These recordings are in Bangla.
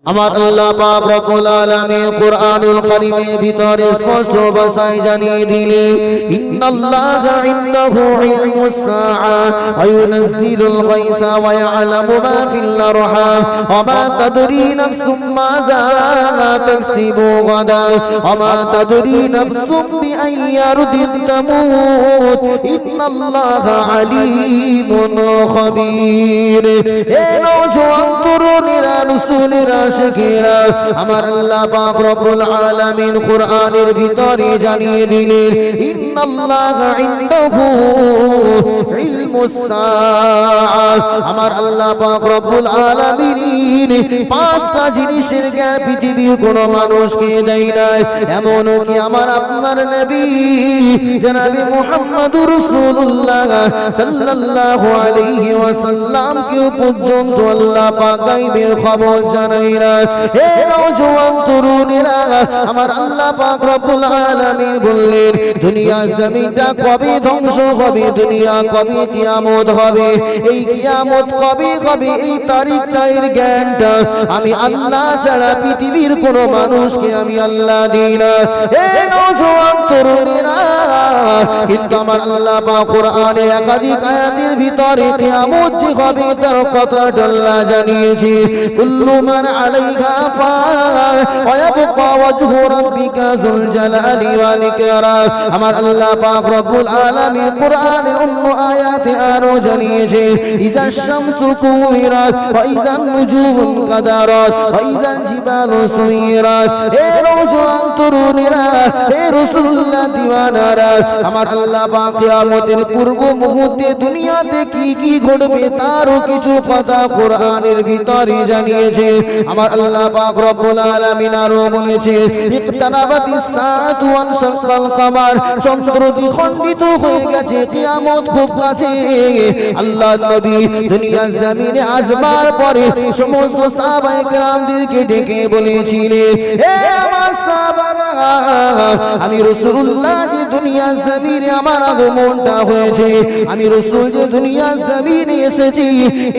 আমার আল্লাহ পাক রব্বুল আলামিন কুরআনুল কারীমের ভিতরে স্পষ্ট ভাষায় জানিয়ে দিলেন ইন্নাল্লাহা ইনদাহু ইলমুস সাআ ওয়া ইউনাজ্জিলুল গায়সা ওয়া ইয়ালামু মা ফিল আরহাম ওয়া মা তাদরি নাফসুম মাযা তাকসিবু গাদান ওয়া মা তাদরি নাফসুম বিআইয়ি আরদিন তামুত ইন্নাল্লাহা আলীমুন খাবীর। এ নওজোয়ান তরুণেরা রাসূলেরা শিখেরা আমার আল্লাহ পাক রব্বুল আলামিন কুরআনের ভিতরে জানিয়ে দিলেন ইন্নাল্লাহা ইনদাহু ইলমুস সাআ। আমার আল্লাহ পাক রব্বুল আলামিন পাঁচটা জিনিসের জ্ঞান পৃথিবীর কোনো মানুষকে দেয় নাই, এমন কি আমার আপনার নবী জনাবে মুহাম্মদুর রাসূলুল্লাহ সাল্লাল্লাহু আলাইহি ওয়াসাল্লাম কে পর্যন্ত আল্লাহ পাক গায়বের খবর জানায় না। হে নওজোয়ান তরুণেরা আমার আল্লাহ পাক রব্বুল আলামিন বললেন দুনিয়া জমিনটা কবে ধ্বংস হবে, দুনিয়া কবে কিয়ামত হবে, এই কিয়ামত কবে হবে এই তারিখটা এর জ্ঞানটা আমি আল্লাহ ছাড়া পৃথিবীর কোনো মানুষকে আমি আল্লাহ দিই না। হে নওজোয়ান তরুণেরা কিন্তু আমার আল্লাহ পাক কোরআনে একাধিক আয়াতের ভিতরে কিয়ামত যে হবে তার কথাটা আল্লাহ জানিয়েছে কুল্লু মান আলাইহা ফান ওয়া ইয়াবকা ওয়াজহু রাব্বিকা যুল জালালি ওয়াল ইকরাম। আমার আল্লাহ পাক রব্বুল আলামিন কোরআনের অন্য আয়াতে আরো জানিয়েছে ইযা শামসু কুবিরাত ওয়া ইযা নুজুমু কাদারাত ওয়া ইযা জিবালু সুইরাত। হে নওজোয়ান তরুণেরা, হে রাসূলুল্লাহ দিওয়ানারা, আমার আল্লাহ পাক কিয়ামতের পূর্ব মুহূর্তে দুনিয়াতে কি কি ঘটবে তারও কিছু কথা কোরআনের ভিতরে জানিয়েছে। আমার আল্লাহ পাক রব্বুল আলামিন আরো বলেছে ইকতারাবাতিস সাআতু ওয়ান শাক্কাল কামার, চন্দ্র দ্বিখণ্ডিত হয়ে গেছে, কিয়ামত খুব কাছে। আল্লাহ নবী দুনিয়ার জমিনে আসবার পরে সমস্ত সাহাবায়ে কেরামদেরকে ডেকে বলেছিলেন হে আমার সাহাবারা, আমি রাসূলুল্লাহ যে দুনিয়ার জমিনে আমার আগমনটা হয়েছে, আমি রাসূল যে দুনিয়ার জমিনে এসেছি,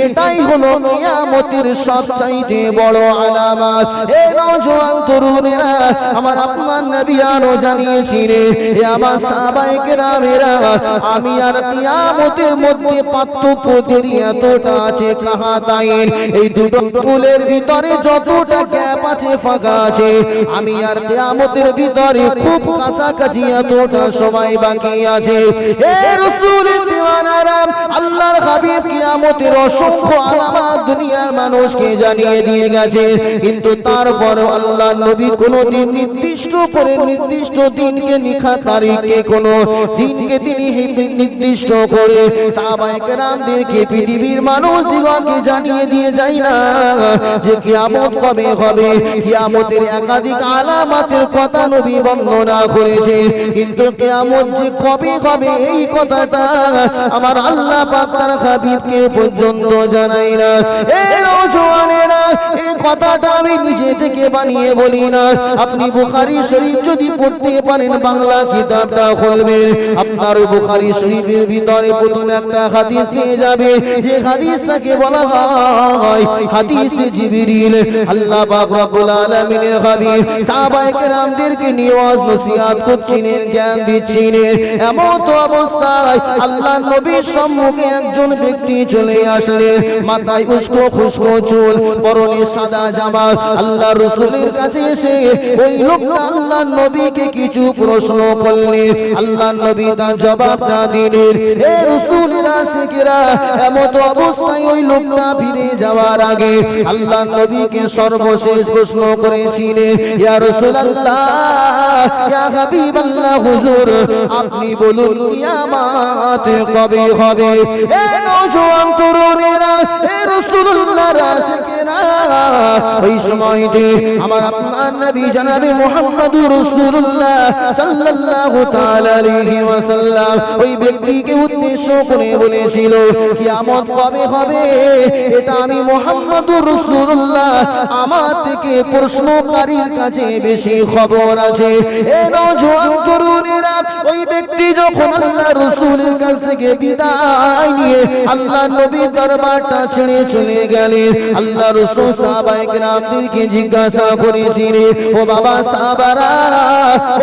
এটাই হলো কিয়ামতের সবচাইতে বড় আলামত। হে নওজোয়ান তরুণেরা আমার আপনার নবী আরো জানিয়েছিলেন হে আমার সাহাবায়ে কেরামেরা, আমি আর কিয়ামতের মধ্যে পার্থক্য দেরি এতটা আছে কাহাতাইন, এই দুটো কুলের ভিতরে যতটা গ্যাপ আছে ফাঁকা আছে, আমি আর কিয়ামতের ভিতরে খুব কাছাকাছি এতটা সময় বাকি আছে। হে রাসূলের দিওয়ানারা, আল্লাহর হাবিব কিয়ামতের অসংখ্য আলামত দুনিয়ার মানুষকে জানিয়ে দিয়ে গেছে, কিন্তু তারপরও আল্লাহ নবী কোনো দিন নির্দিষ্ট করে নির্দিষ্ট দিনকে নিখা তারিখে কোনো দিনকে তিনি নির্দিষ্ট করে সাহাবায়ে কেরামদেরকে পৃথিবীর মানুষ দিগকে জানিয়ে দিয়ে যায় না যে কিয়ামত কবে হবে। কিয়ামতের একাধিক আলামতের কথা নবী বর্ণনা করেছে, কিন্তু কিয়ামত যে কবে হবে এই কথাটা আমার আল্লাহ পাক তার হাবিবকে পর্যন্ত জানায় না। এই নওজোয়ানেরা, এই কথাটা আমি নিজে থেকে বানিয়ে বলি না। আপনি বুখারী শরীফ যদি পড়তে পারেন, বাংলা কিতাবটা খুলবেন, আপনার বুখারী শরীফের ভিতরে প্রথম একটা হাদিস পেয়ে যাবে, যে হাদিসটাকে বলা হয় হাদিসে জিবরিল। আল্লাহ পাক রব্বুল আলামিনের হাবিব সাহাবায়ে কেরামদেরকে নিয়ে ওয়াজ নসিহত করছিলেন, জ্ঞান দিচ্ছিলেন। এমন তো অবস্থায় আল্লাহ নবীর সম্মুখে একজন ব্যক্তি চলে আসলেন, মাথায় উস্কো খুস্কো চুল, পরনে সাদা জামা। আল্লাহ রাসূলের কাছে এসে ওই লোকটা আল্লাহ নবীকে কিছু প্রশ্ন করলেন। আল্লাহ নবী তার জবাবটা দিলেন। হে রাসূলের আশিকেরা, এমন তো অবস্থায় ওই লোকটা ফিরে যাওয়ার আগে আল্লাহ নবীকে সর্বশেষ প্রশ্ন করেছিলেন ইয়া রাসূলুল্লাহ, ইয়া হাবিবাল্লাহ, হুজুর আপনি বলুন কিয়ামত কবে হবে। হে নওজোয়ান তরুণেরা, হে রাসূলুল্লাহর আশিকেরা, ওই সময়তে আমার আপনার নবী জনাবে মুহাম্মদুর রাসূলুল্লাহ সাল্লাল্লাহু তাআলা আলাইহি ওয়াসাল্লাম ওই ব্যক্তিকে উদ্দেশ্য করে বলেছিল কিয়ামত কবে হবে এটা আমি মুহাম্মদুর রাসূলুল্লাহ আমার থেকে প্রশ্নকারীর কাছে বেশি খবর খবর আছে। এ নওজোয়ান তরুণেরা, ওই ব্যক্তি যখন আল্লাহ রাসূলের কাছ থেকে বিদায় নিয়ে আল্লাহ নবীর দরবারটা ছেড়ে চলে গেলেন, আল্লাহ রাসূল সাহাবায়ে কেরামদেরকে জিজ্ঞাসা করেছিলেন, ও বাবা সাহাবারা,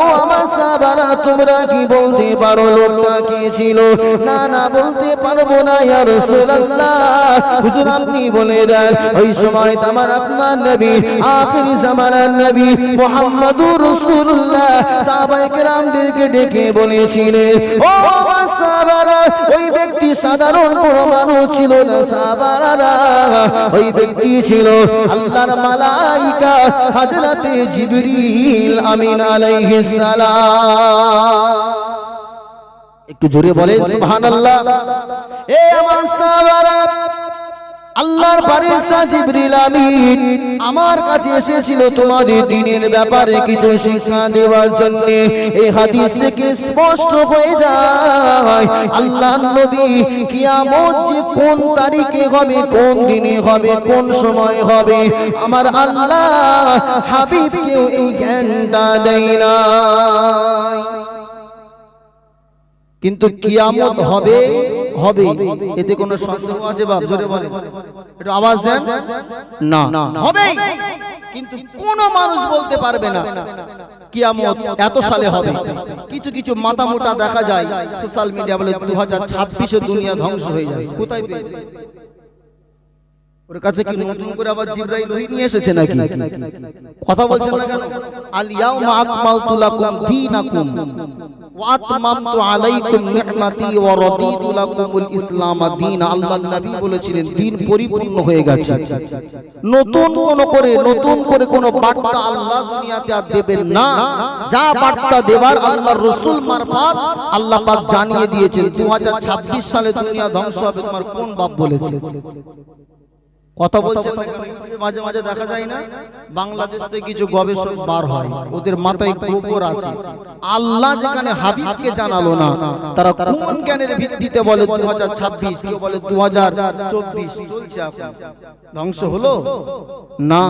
ও আমার সাহাবারা, তোমরা কি বলতে পারো লোকটা কে ছিল? না না, বলতে পারবো না ইয়া রাসূলুল্লাহ। হুজুর আপনি বলে দেন। ওই সময় আমার আপনার নবী, আখিরি জামানার নবী মুহাম্মদুর রাসূলুল্লাহ সাহাবায়ে কেরামদেরকে ডেকে বলেছিলেন, ও আমার সাহাবারা, ওই ব্যক্তি সাধারণ কোনো মানুষ ছিল না সাহাবারা, ওই ব্যক্তি ছিল আল্লাহর মালাইকা হযরতে জিবরিল আমিন আলাইহিস সালাম। একটু জোরে বলেন সুবহানাল্লাহ। এ আমার সাহাবারা, আল্লাহর ফেরেশতা জিবরিল আমিন আমার কাছে এসেছিল তোমাদের দ্বীনের ব্যাপারে কিছু শিক্ষা দেওয়ার জন্য। এই হাদিস থেকে স্পষ্ট হয়ে যায় আল্লাহর নবী কিয়ামত যে কোন তারিখে হবে, কোন দিনে হবে, কোন সময় হবে, আমার আল্লাহ হাবিবকেও এই জ্ঞানটা দেয় না। কিন্তু কিয়ামত হবে হবে, এতে কোনো সন্দেহ আছে বাপ? জোরে বলেন, একটু আওয়াজ দেন না। হবে, কিন্তু কোন মানুষ বলতে পারবে না কিয়ামত এত সালে হবে। কিছু কিছু মাথা মোটা দেখা যায় সোশ্যাল মিডিয়া বলে 2026 দুনিয়া ধ্বংস হয়ে যাবে। কোথায় পেয়েছে? ওর কাছে কি নতুন করে আবার জিবরাইল ওহী নিয়ে এসেছে নাকি? কথা বলছেন না কেন? আল ইয়াউমা আকমালতু লাকুম দীনাকুম ওয়া আতমামতু আলাইকুম নি'মাতি ওয়া রাদিতু লাকুমুল ইসলাম দীন। আল্লাহর নবী বলেছিলেন দিন পরিপূর্ণ হয়ে গেছে। নতুন করে কোন বার্তা আল্লাহ দুনিয়াতে আর দেবেন না। যা বার্তা দেবার আল্লাহর রাসূল মারফত আল্লাহ পাক জানিয়ে দিয়েছেন। 2026 সালে দুনিয়া ধ্বংস হবে, তোমার কোন বাপ বলেছে? কথা বলছেন না? মাঝে মাঝে দেখা যায় না, বাংলাদেশ থেকে কিছু গবেষক বার হয়, ওদের মাথায় গোবর আছে। আল্লাহ যেখানে হাবিবকে জানালো না, তারা কোন জ্ঞানের ভিত্তিতে বলে 2026, কেউ বলে 2024 চলছে? এখন ধ্বংস হলো না।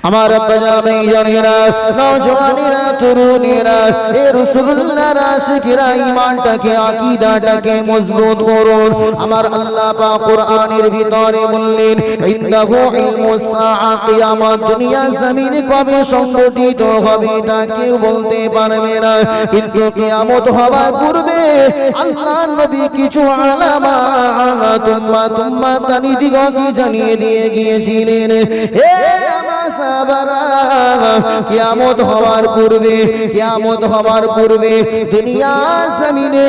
আমার আব্বা জামাই জানেরা, নওজওয়ানেরা, তরুণেরা, এ রাসূলুল্লাহর আশিকেরা, ঈমানটাকে, আকীদাটাকে মজবুত করুন। আমার আল্লাহ পাক কোরআনের ভিতরে বললেন, ইন্নাহু ইলমুস সাআ, কিয়ামত দুনিয়া জমিনে কবে সংঘটিত হবে তা কেউ বলতে পারবে না। কিন্তু কিয়ামত হওয়ার পূর্বে আল্লাহর নবী কিছু আলামাত উম্মাতানিদিগকে জানিয়ে দিয়ে গিয়েছিলেন। হে কিয়ামত হওয়ার পূর্বে দুনিয়ার জমিনে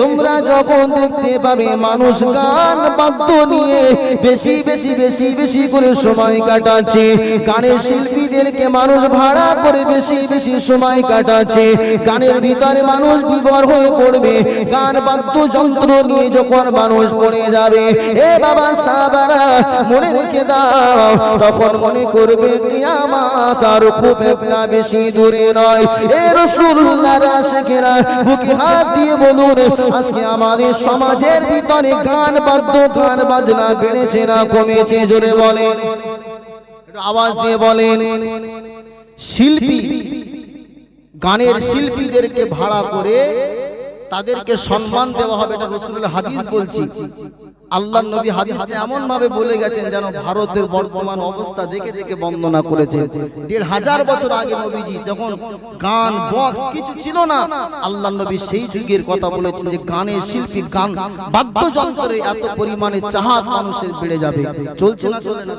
তোমরা যখন দেখতে পাবে মানুষ গান বাদ্য নিয়ে বেশি করে সময় কাটাচ্ছে, গানের শিল্পীদেরকে মানুষ ভাড়া করে বেশি সময় কাটাচ্ছে, গানের ভিতরে মানুষ বিভোর হয়ে পড়বে, গান বাদ্য যন্ত্র নিয়ে যখন মানুষ পড়ে যাবে, এ বাবা সাহাবারা মনে রেখে দাও, তখন মনে করবে কিয়ামত আর খুব একটা বেশি দূরে নয়। এ রাসূলুল্লাহর আশিকেরা, বুকে হাত দিয়ে বলুন, আজকে আমাদের সমাজের ভিতরে গান বাদ্য, গান বাজনা বেড়েছে না কমেছে? জোরে বলেন, একটু আওয়াজ দিয়ে বলেন। শিল্পী, গানের শিল্পীদেরকে ভাড়া করে তাদেরকে সম্মান দেওয়া হবে, এটা রাসূলুল্লাহ হাদিস বলছি। আল্লাহর নবী হাদিসটা এমন ভাবে বলে গেছেন যেন ভারতের বর্তমান অবস্থা দেখে বর্ণনা করেছেন। 1500 বছর আগে নবীজি যখন গান বক্স কিছু ছিল না, আল্লাহর নবী সেই যুগের কথা বলেছেন যে গানের শিল্পী, গান বাদ্যযন্ত্রের এত পরিমাণে চাহাত মানুষের বেড়ে যাবে। চলছে না? চলে না?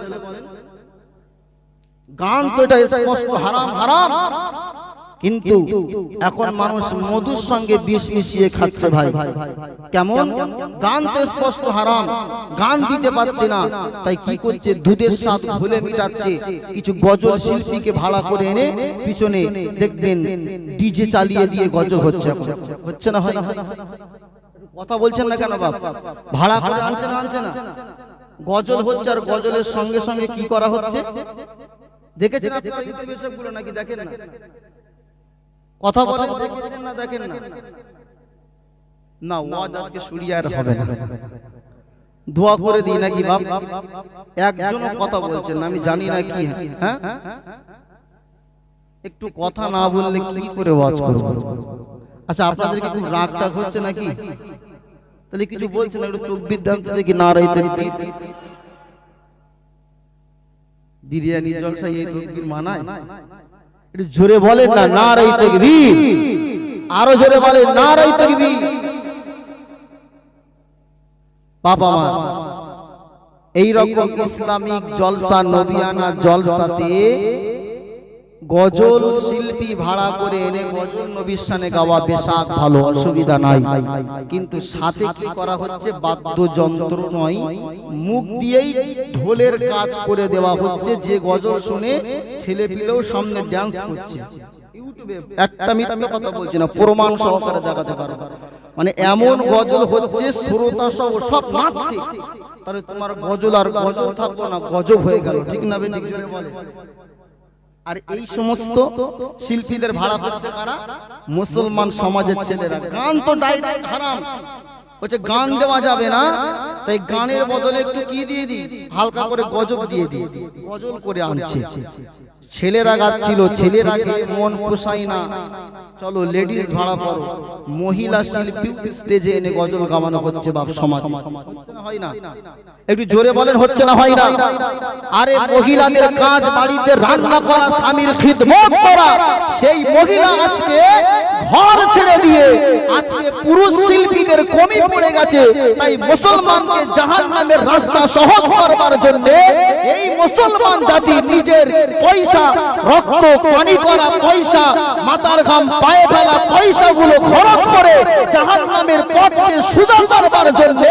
গান তো এটা স্পষ্ট হারাম হারাম, কিন্তু এখন মানুষ মধুর সঙ্গে বিষ মিশিয়ে খাচ্ছে ভাই। কেমন? গান তো স্পষ্ট হারাম, গান দিতে পারছে না, তাই কি করছে? দুধের স্বাদ ভুলে মিটাচ্ছে। কিছু গজল শিল্পীকে ভাড়া করে এনে পিছনে দেখবেন ডিজে চালিয়ে দিয়ে গজল হচ্ছে না? হয় কথা বলছেন না কেন বাপ? ভাড়া করে আনছে না? গজল হচ্ছে, আর গজলের সঙ্গে সঙ্গে কি করা হচ্ছে দেখেছেন আপনারা ইউটিউবে সবগুলো নাকি দেখেন না? কথা বলেন, দেখেছেন না দেখেন না? না, ওয়াজ আজকে শুরিয়া আর হবে না। দোয়া করে দিই নাকি বাপ? একজনও কথা বলছেন না, আমি জানি না কি। হ্যাঁ, একটু কথা না বললে কি করে ওয়াজ করব? আচ্ছা, আপনাদের কি খুব রাগ টাগ হচ্ছে নাকি? তাহলে কিছু বলছেন, একটু তাকবীর দেন তো দেখি। নারায়ে তাকবীর। বিরিয়ানি জলসায় এই তাকবীর মানায়? একটু জোরে বলেন না, নারায়ে তাকবীর। আরো জোরে বলেন, নারায়ে তাকবীর। বাবা মা, এই রকম ইসলামিক জলসা, নবিয়ানা জলসাতে গজল শিল্পী ভাড়া করে এনে গজল নবীর শানে গাওয়া বেশাক ভালো, অসুবিধা নাই। কিন্তু সাথে কি করা হচ্ছে? বাদ্যযন্ত্র নয়, মুখ দিয়েই ঢোলের কাজ করে দেওয়া হচ্ছে। যে গজল শুনে ছেলে পিলেও সামনে ড্যান্স করছে। ইউটিউবে একটা মিথ্যা কথা বলছি না, প্রমাণ সহকারে দেখাতে পারো। মানে এমন গজল হচ্ছে শ্রোতা সহ সব নাচছে। তাহলে তোমার গজল আর গজল থাকতো না, গজব হয়ে গেল। ঠিক না বেঠিক? জোরে বলে। আর এই সমস্ত শিল্পীদের ভাড়া করছে কারা? মুসলমান সমাজের ছেলেরা। গান তো ডাইরেক্ট হারাম, বলছে গান দেওয়া যাবে না, তাই গানের বদলে একটু কি দিয়ে দিই, হালকা করে গজব দিয়ে দিই। গজল করে আনছে। ছেলেরা গাচ্ছিল, ছেলেরা মন পোষায় না, চলো লেডিস ভাড়া করো। মহিলা শিল্পী স্টেজে এনে গজল গাওয়ানো হচ্ছে। বাপ সমাজ হয় না? একটু জোরে বলেন, হচ্ছে না হয় না? আরে মহিলাদের কাজ বাড়িতে রান্না করা, স্বামীর খিদমত করা, সেই মহিলা আজকে ঘর ছেড়ে দিয়ে আজকে পুরুষ শিল্পীদের কমি পড়ে গেছে। তাই মুসলমানকে জাহান্নামের রাস্তা সহজ করবার জন্য এই মুসলমান জাতি নিজের পয়সা, রক্ত পানি করা পয়সা, মাথার ঘাম পায়ে ফেলা পয়সাগুলো খরচ করে জাহান্নামের পথকে সোজা করবার জন্য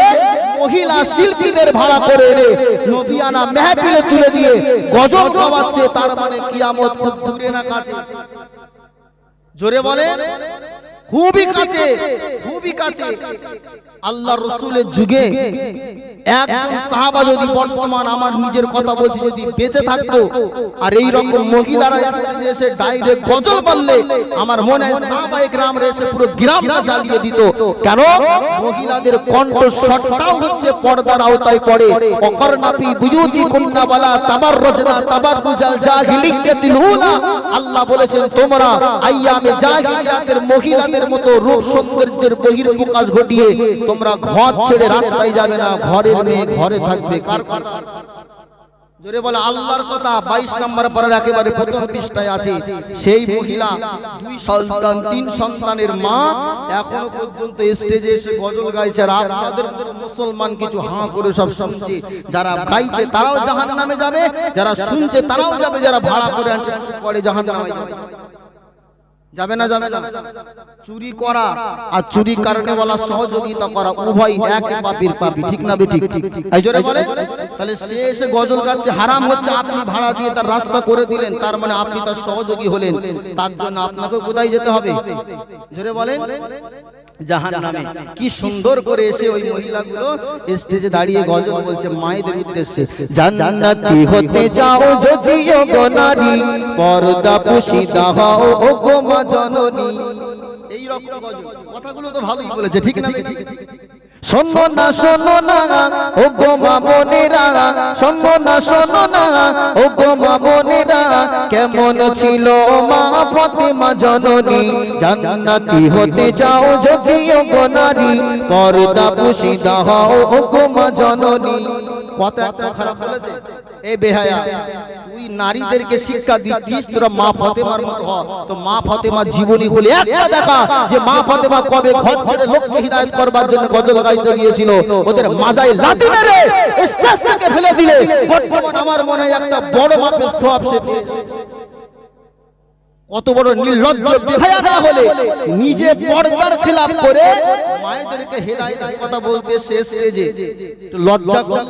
মহিলা শিল্পীদের ভাড়া করে এনে নবিয়ানা মেহফিলে তুলে দিয়ে গজল গাওয়াচ্ছে। তার মানে কিয়ামত খুব দূরে না কাছে? জোরে বলে, খুবই কাছে, খুবই কাছে। আল্লাহ রাসূলের যুগে একজন সাহাবা যদি বর্তমান, আমার নিজের কথা বলছি, যদি বেঁচে থাকতো আর এই রকম মহিলারা এসে ডাইরেক্ট গজল বললে, আমার মনে হয় সাহাবায়ে কেরামরা এসে পুরো গ্রামটা জ্বালিয়ে দিত। কেন? মহিলাদের কণ্ঠস্বরটাও হচ্ছে পর্দার আওতায় পড়ে। ওয়াকরনা ফি বুয়ুতিকুন্না ওয়ালা তাবাররুজনা তাবাররুজাল জাহিলিয়াতিল উলা। আল্লাহ বলেছেন তোমরা আইয়ামে জাহিলিয়াতের মহিলাদের মতো রূপ সৌন্দর্যের বহির্প্রকাশ ঘটিয়ে তোমরা ঘর ছেড়ে রাস্তায় যাবে না, ঘরের মেয়ে ঘরে থাকবে। কার কথা? জোরে বলে, আল্লাহর কথা। 22 নম্বর পারার একেবারে প্রথম পৃষ্ঠায় আছে। সেই মহিলা 2 সন্তান 3 সন্তানের মা এখনো পর্যন্ত স্টেজে এসে গজল গাইছে। আর আপনাদের মুসলমান কিছু হাঁ করে সব শুনছে। যারা গাইছে তারাও জাহান্নামে যাবে, যারা শুনছে তারাও যাবে, যারা ভাড়া করে আনছে পরে জাহান্নামে যাবে। যাবে না? যাবে না? চুরি করা আর চুরি কারণে বলা সহযোগিতা করা, উভয় এক পাপীর পাপী। ঠিক না বেঠিক? এই জোরে বলে। তাহলে সে এসে গজল গাচ্ছে, হারাম হচ্ছে, আপনি ভাড়া দিয়ে তার রাস্তা করে দিলেন, তার মানে আপনি তার সহযোগী হলেন। তার জন্য আপনাকে কোথায় যেতে হবে? জোরে বলেন, জাহান্নামে। কি সুন্দর করে এসে ওই মহিলাগুলো স্টেজে দাঁড়িয়ে গজল বলছে মায়েদের উদ্দেশ্যে। জান্নাতি হতে চাও যদি গো নারী, পর্দা পুশিদা হও ও গো মা জননী। এই রকম গজল, কথাগুলো তো ভালোই বলেছে। ঠিক না? শোনো না, শোনো না ও গো মা বোনেরা, শোনো না, শোনো না ও গো মা বোনেরা, কেমন ছিল মা ফাতেমা জননী। জান্নাতি হতে চাও যদি গো নারী, পর্দা পুশিদা হও ও গো মা জননী। কথা একটা খারাপ বলেছে? এই বেহায়া, তুই নারীদেরকে শিক্ষা দিচ্ছিস তোরা মা ফাতেমার মতো হ। তো মা ফাতেমার জীবনী খুলে একটা দেখা যে মা ফাতেমা কবে ঘর ছেড়ে লোককে হিদায়াত করবার জন্য গজল গাইতে গিয়েছিল। ওদের মাজায় লাথি মেরে স্টেজ থেকে ফেলে দিলে বর্তমান আমার মনে হয় একটা বড় মাপের সওয়াব সে পেয়ে। কত বড় নির্লজ্জ বেহায়া না হলে নিজে পর্দার খিলাফ করে মায়েদেরকে হেদায়েতের কথা বলতে শেষ স্টেজে লজ্জা করে।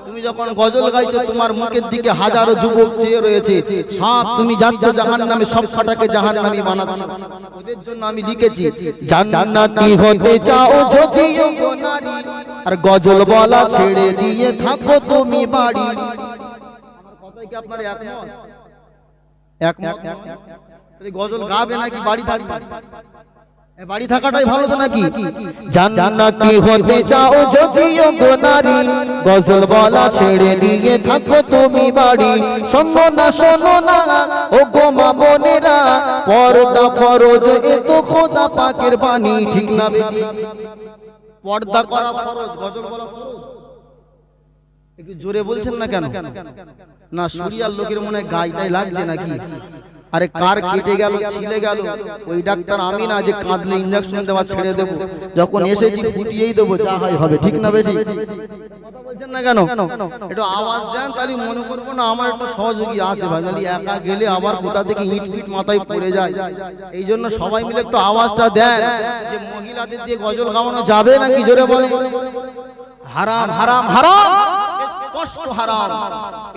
তুমি যখন গজল গাইছো তোমার মুখের দিকে হাজারো যুবক চেয়ে রয়েছে, সব তুমি যাচ্ছ জাহান্নামে, সব ফাটাকে জাহান্নামী বানাচ্ছ। ওদের জন্য আমি লিখেছি জান্নাতি হতে চাও যদি গো নারী, আর গজল বলা ছেড়ে দিয়ে থাকো তুমি বাড়ি। কথাই কি আপনার একমত? একমত? গজল গাবে নাকি বাড়ি থাকবে? বাড়ি থাকাটাই ভালো তো নাকি? জান্নাতি হতে চাও যদি গো নারী, গজল বলা ছেড়ে দিয়ে থাকো তুমি বাড়ি। শোনো না, শোনো না ও গো মা বোনেরা, ফরজ, এ তো খোদা পাকের বাণী, ঠিক না বেটি? পর্দা করা ফরজ, গজল বলা ফরজ। একটু জোরে বলছেন না কেন? না সুরিয়ার লোকের মনে গাইটাই লাগছে নাকি? আরে কার কেটে গেল, ছিলে গেল, ওই ডাক্তার আমি না যে কাঁদলে ইনজেকশন দেওয়া ছেড়ে দেবো, যখন এসেছি ফুটিয়েই দেবো, যা হয় হবে, ঠিক না বেটি? কথা বলছেন না কেন? একটু আওয়াজ দেন, তাহলে মনে করবো না আমার একটু সহযোগী আছে ভাই, নাহলে একা গেলে আবার কোথা থেকে ইট ফিট মাথায় পড়ে যায়। এই জন্য সবাই মিলে একটু আওয়াজটা দেন যে মহিলাদের দিয়ে গজল গাওয়ানো যাবে নাকি, জোরে বলে। হারাম হারাম হারাম, স্পষ্ট হারাম।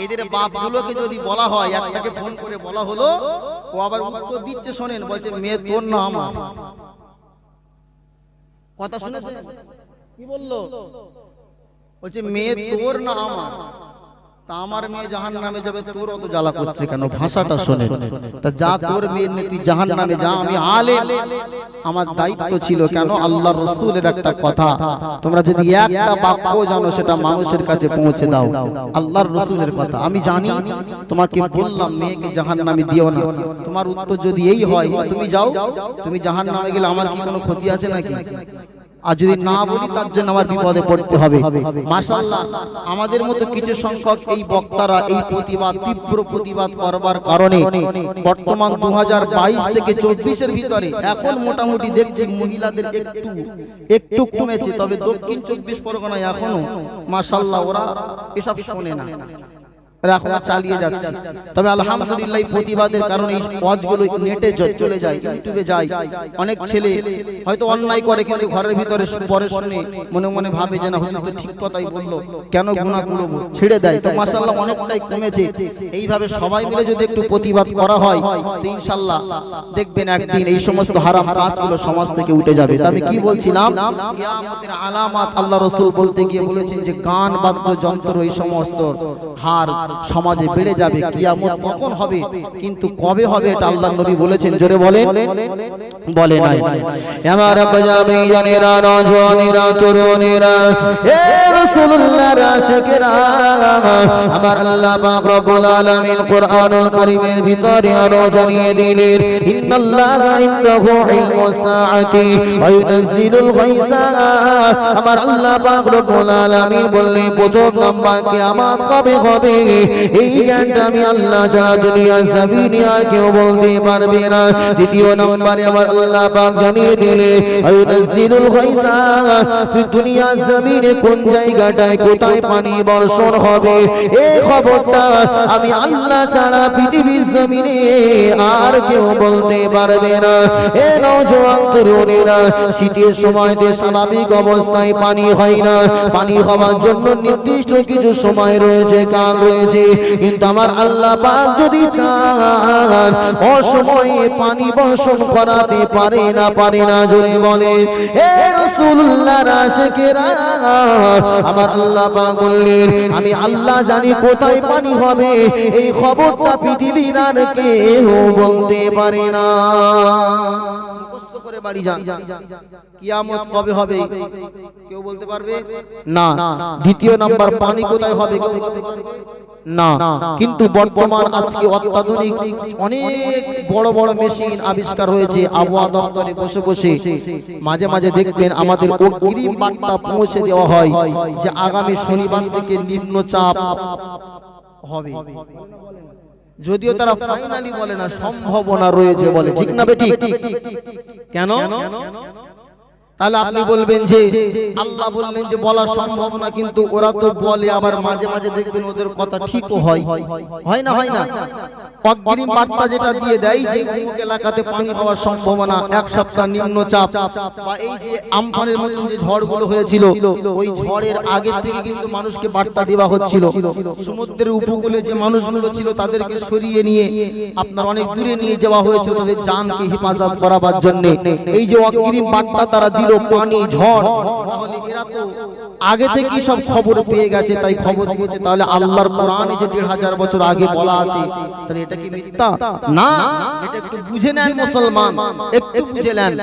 এদের বাপগুলোকে যদি বলা হয়, একটাকে ফোন করে বলা হলো, ও আবার উত্তর দিচ্ছে, শোনেন, বলছে মেয়ে তোর না আমার। কথা শুনেছেন কি বললো? বলছে মেয়ে তোর না আমার। তা আমার মেয়ে জাহান্নামে যাবে, তোর অত জ্বালা করছে কেন? ভাষাটা শোনে। তা যা, তোর মেয়ের নেই, তুই জাহান্নামে যা, আমি আলেম, আমার দায়িত্ব ছিল। কেন? আল্লাহর রাসূলের একটা কথা, তোমরা যদি একটা বাক্য জানো সেটা মানুষের কাছে পৌঁছে দাও। আল্লাহর রাসূলের কথা আমি জানি, তোমাকে বললাম মেয়েকে জাহান্নামে দিও না। তোমার উত্তর যদি এই হয়, তুমি যাও, তুমি জাহান্নামে গেলে আমার কি কোনো ক্ষতি আছে নাকি? আর যদি না বলি, তার জন্য আমার বিপদে পড়তে হবে। মাশাআল্লাহ, আমাদের মতো কিছু সংখ্যক এই বক্তারা এই প্রতিবাদ, তীব্র প্রতিবাদ করবার কারণে বর্তমান 2022 থেকে 24 ভিতরে এখন মোটামুটি দেখছি মহিলাদের একটু কমেছে। তবে দক্ষিণ 24 পরগনায় এখনো মাশাআল্লাহ ওরা এসব শোনে না, এখন চালিয়ে যাচ্ছে। তবে আলহামদুলিল্লাহ প্রতিবাদের কারণে এই ওয়াজগুলো নেটে চলে যায়, ইউটিউবে যায়। অনেক ছেলে হয়তো অন্যায় করে, কিন্তু ঘরের ভিতরে পরে শুনে মনে মনে ভাবে যে না, হুজুর তো ঠিক কথাই বললো, কেন গুনাহগুলো ছেড়ে দেয়। তো মাশাআল্লাহ অনেকটাই কমেছে। এইভাবে সবাই মিলে যদি একটু প্রতিবাদ করা হয়, তো ইনশাআল্লাহ দেখবেন একদিন এই সমস্ত হারাম কাজগুলো সমাজ থেকে উঠে যাবে। তা আমি কি বলছিলাম, কিয়ামতের আলামত আল্লাহ রাসূল বলতে গিয়ে বলেছেন যে গান বাদ্যযন্ত্র এই সমস্ত হার সমাজে বেড়ে যাবে। কিয়ামত কখন হবে, কিন্তু কবে হবে এটা আল্লাহর নবী বলেছেন, জোরে বলেন। বলে নাই আমার আব্বাজামি জানেরা, নওজওয়ানেরা, তরুণেরা, হে রাসূলুল্লাহর আশিকেরা, আমার আল্লাহ পাক রব্বুল আলামিন কোরআনুল কারীমের ভিতরে আরো জানিয়ে দিলেন, ইন্নাল্লাহা ইনদাহু ইলমুস সাআতি ওয়া ইউনাজ্জিলুল গায়সা। আমার আল্লাহ পাক রব্বুল আলামিন বললেন, প্রথম নাম্বার কিয়ামত কবে হবে, এই জ্ঞানটা আমি আল্লাহ ছাড়া দুনিয়ার জমিনে আর কেউ বলতে পারবে না। দ্বিতীয় নম্বরে আমার আল্লাহ পাক জানিয়ে দিলে, আয়ুনাজ্জিলুল গায়সা, দুনিয়ার জমিনে কোন জায়গাটায় কোথায় পানি বর্ষণ হবে, এই খবরটা আমি আল্লাহ ছাড়া পৃথিবীর জমিনে আর কেউ বলতে পারবে না। এ নওজওয়ান তরুণেরা, শীতের সময়তে স্বাভাবিক অবস্থায় পানি হয় না। পানি হওয়ার জন্য নির্দিষ্ট কিছু সময় রয়েছে, কাল রয়েছে, কিন্তু আমার আল্লাহ পাক যদি চান অসময়ে পানি বর্ষণ করাতে পারে না, জোরে বলে। হে রাসূলুল্লাহর আশিকেরা, আমার আল্লাহ পাক বললেন, আমি আল্লাহ জানি কোথায় পানি হবে, এই খবরটা পৃথিবীর আর কেউ বলতে পারে না। মুখস্থ করে বাড়ি যান, কিয়ামত কবে হবে কেউ বলতে পারবে না। দ্বিতীয় নাম্বার, পানি কোথায় হবে কেউ বলতে পারবে না। কিন্তু বর্তমান আজকে অত্যাধুনিক অনেক বড় বড় মেশিন আবিষ্কার হয়েছে। আবহাওয়া দপ্তরে বসে বসে মাঝে মাঝে দেখবেন আমাদের অগ্রিম বার্তা পৌঁছে দেওয়া হয় যে আগামী শনিবার থেকে নিম্নচাপ হবে। যদিও তারা ফাইনালি বলে না, সম্ভাবনা রয়েছে বলে, ঠিক না বেটি? কেন? তাহলে আপনি বলবেন যে আল্লাহ বললেন যে বলা সম্ভব না, কিন্তু ওরা তো বলে, আবার মাঝে মাঝে দেখবেন ওদের কথা ঠিকও হয়। হয় না? হয় না? অগ্রিম বার্তা যেটা দিয়ে দেয় যে অমুক এলাকাতে পানি হওয়ার সম্ভাবনা, এক সপ্তাহ নিম্নচাপ, বা এই যে আমফানের মতন যে ঝড়গুলো হয়েছিল, ওই ঝড়ের আগে থেকে কিন্তু মানুষকে বার্তা দেওয়া হচ্ছিল। সমুদ্রের উপকূলে যে মানুষগুলো ছিল তাদেরকে সরিয়ে নিয়ে আপনার অনেক দূরে নিয়ে যাওয়া হয়েছিল তাদের জানকে হেফাজত করাবার জন্য। এই যে অগ্রিম বার্তা তারা দিল, পানি, ঝড়, তাহলে এরা তো আগে থেকেই সব খবর পেয়ে গেছে, তাই খবর দিয়েছে। তাহলে আল্লাহর কোরআনে যে 1500 বছর আগে বলা আছে, তাহলে এটা কি মিথ্যা? না, এটা একটু বুঝে নেন মুসলমান, একটু বুঝে নেন।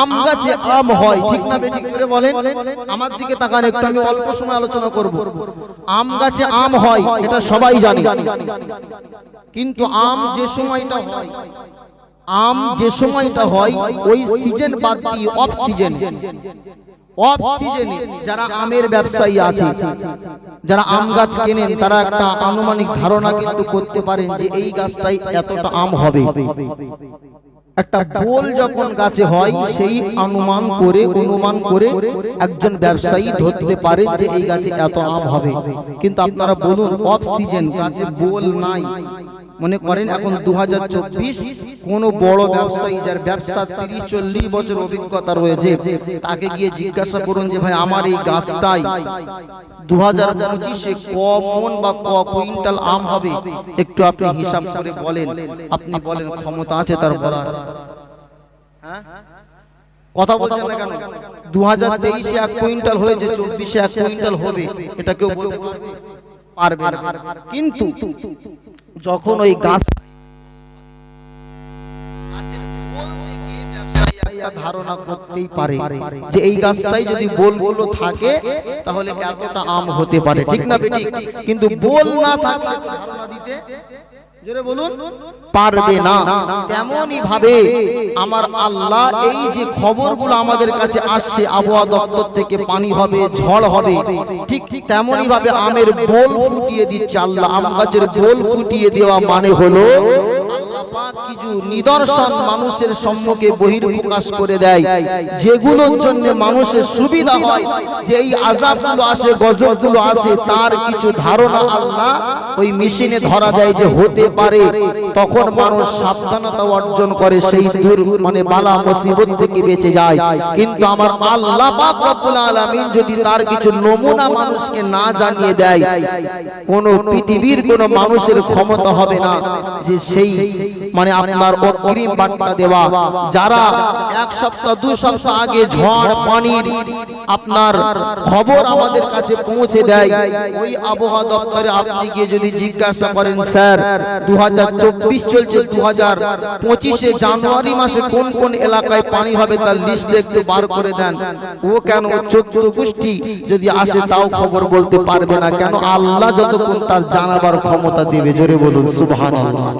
আম গাছে আম হয়, ঠিক না বেটি করে বলেন? আমার দিকে তাকান একটু, আমি অল্প সময় আলোচনা করব। আম গাছে আম হয় এটা সবাই জানে, কিন্তু আম যে সময়টা হয় আম যে সময়টা হয় ওই সিজন বাদ দিয়ে অফ সিজনে যারা আমের ব্যবসায়ী আছে, যারা আম গাছ কেনেন, তারা একটা আনুমানিক ধারণা কিন্তু করতে পারেন যে এই গাছটাই এতটা আম হবে। একটা বোল যখন গাছে হয় সেই অনুমান করে একজন ব্যবসায়ী ধরতে পারে যে এই গাছে এত আম হবে। কিন্তু আপনারা বলুন অফ সিজন গাছে বোল নাই, মনে করেন এখন 2024, কোন বড় ব্যবসায়ী যার ব্যবসা 30-40 বছর অভিজ্ঞতা রয়েছে, তাকে গিয়ে জিজ্ঞাসা করুন যে ভাই আমার এই গাছটাই 2025-এ ক মণ বা ক কুইন্টাল আম হবে, একটু আপনি হিসাব করে বলেন। আপনি বলেন ক্ষমতা আছে তার বলার? হ্যাঁ, কথা বলছেন না কেন? 2023-এ 1 কুইন্টাল হয়েছে, 24-এ 1 কুইন্টাল হবে, এটা কেউ বলতে পারবে না। কিন্তু যখন ওই গাছ ধারণা করতেই পারে যে এই গাছটাই যদি বোলগুলো থাকে তাহলে এতটা আম হতে পারে, ঠিক না বেটি? কিন্তু বোল না থাকলে ধারণা দিতে জোরে বলুন পারবে না। তেমনই ভাবে আমার আল্লাহ এই যে খবরগুলো আমাদের কাছে আসছে আবহাওয়া দপ্তর থেকে, পানি হবে, ঝড় হবে, ঠিক তেমনই ভাবে আমের বোল ফুটিয়ে দিচ্ছে আল্লাহ। আম গাছের বোল ফুটিয়ে দেওয়া মানে হলো আল্লাহ পাক কিছু নিদর্শন মানুষের সম্মুখে বহির্প্রকাশ করে দেয়, যেগুলোর জন্য মানুষের সুবিধা হয়, যে এই আযাবগুলো আসে, গজবগুলো আসে, তার কিছু ধারণা আল্লাহ ওই মেশিনে ধরা দেয় যে হতে পারে। তখন মানুষ সাবধানতা অর্জন করে, সেই মানে বালা মুসিবত থেকে বেঁচে যায়। কিন্তু আমার আল্লাহ পাক রব্বুল আলামিন যদি তার কিছু নমুনা মানুষকে না জানিয়ে দেয়, কোন পৃথিবীর কোন মানুষের ক্ষমতা হবে না যে সেই মানে আপনার অগ্রিম বার্তা দেওয়া। যারা 1 সপ্তাহ 2 সপ্তাহ আগে ঝড় পানির আপনার খবর আমাদের কাছে পৌঁছে দেয়, ওই আবহাওয়া দপ্তরে আপনি গিয়ে যদি জিজ্ঞাসা করেন স্যার 2024 চলছে, 2025-এ জানুয়ারি মাসে কোন কোন এলাকায় পানি হবে তার লিস্ট একটু বার করে দেন, ও কেন 14 গোষ্ঠী যদি আসে তাও খবর বলতে পারবে না। কেন? আল্লাহ যতক্ষণ তার জানাবার ক্ষমতা দেবে। জোরে বলুন সুবহানাল্লাহ।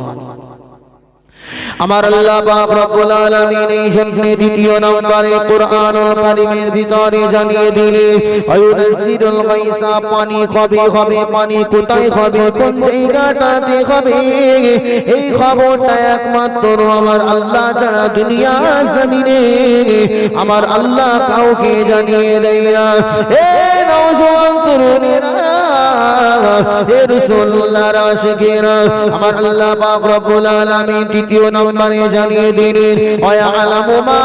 আমার আল্লাহ পাক রব্বুল আলামিন এই জন্য দ্বিতীয় নম্বরে কুরআনুল কারীমের ভিতরে জানিয়ে দিলেন আয়ুনাজ্জিলুল গায়সা, পানি কবে হবে, পানি কোথায় হবে, কোন জায়গাটাতে হবে, এই খবরটা একমাত্র আমার আল্লাহ ছাড়া দুনিয়া জমিনে আমার আল্লাহ কাউকে জানিয়ে দেয় না। এ নওজোয়ান তরুণেরা, হে রাসূলুল্লাহর আশিকেরা, আমার আল্লাহ পাক রব্বুল আলামিন দ্বিতীয় নম্বরে জানিয়ে দিলেন ওয়ায়ালামু মা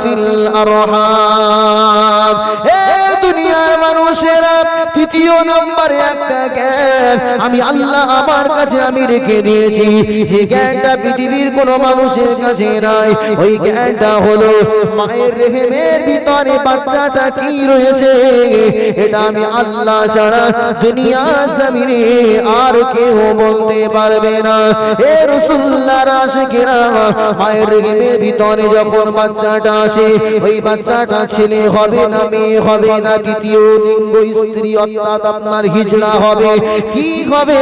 ফিল আরহাম। হে দুনিয়ার মানুষেরা, তৃতীয় নম্বরে একটা জ্ঞান আমি আল্লাহ আমার কাছে আমি রেখে দিয়েছি, যে জ্ঞানটা পৃথিবীর কোন মানুষের কাছে নাই। ওই জ্ঞানটা হলো মায়ের রেহেমের ভিতরে বাচ্চাটা কি রয়েছে, এটা আমি আল্লাহ ছাড়া দুনিয়া জমিনে আর কেউ বলতে পারবে না। হে রাসূলুল্লাহর আশিকেরা, মায়ের রেহেমের ভিতরে যখন বাচ্চাটা আসে, ওই বাচ্চাটা ছেলে হবে না মেয়ে হবে না, দ্বিতীয় লিঙ্গ স্ত্রী অর্থাৎ আপনার হিজড়া হবে, কি হবে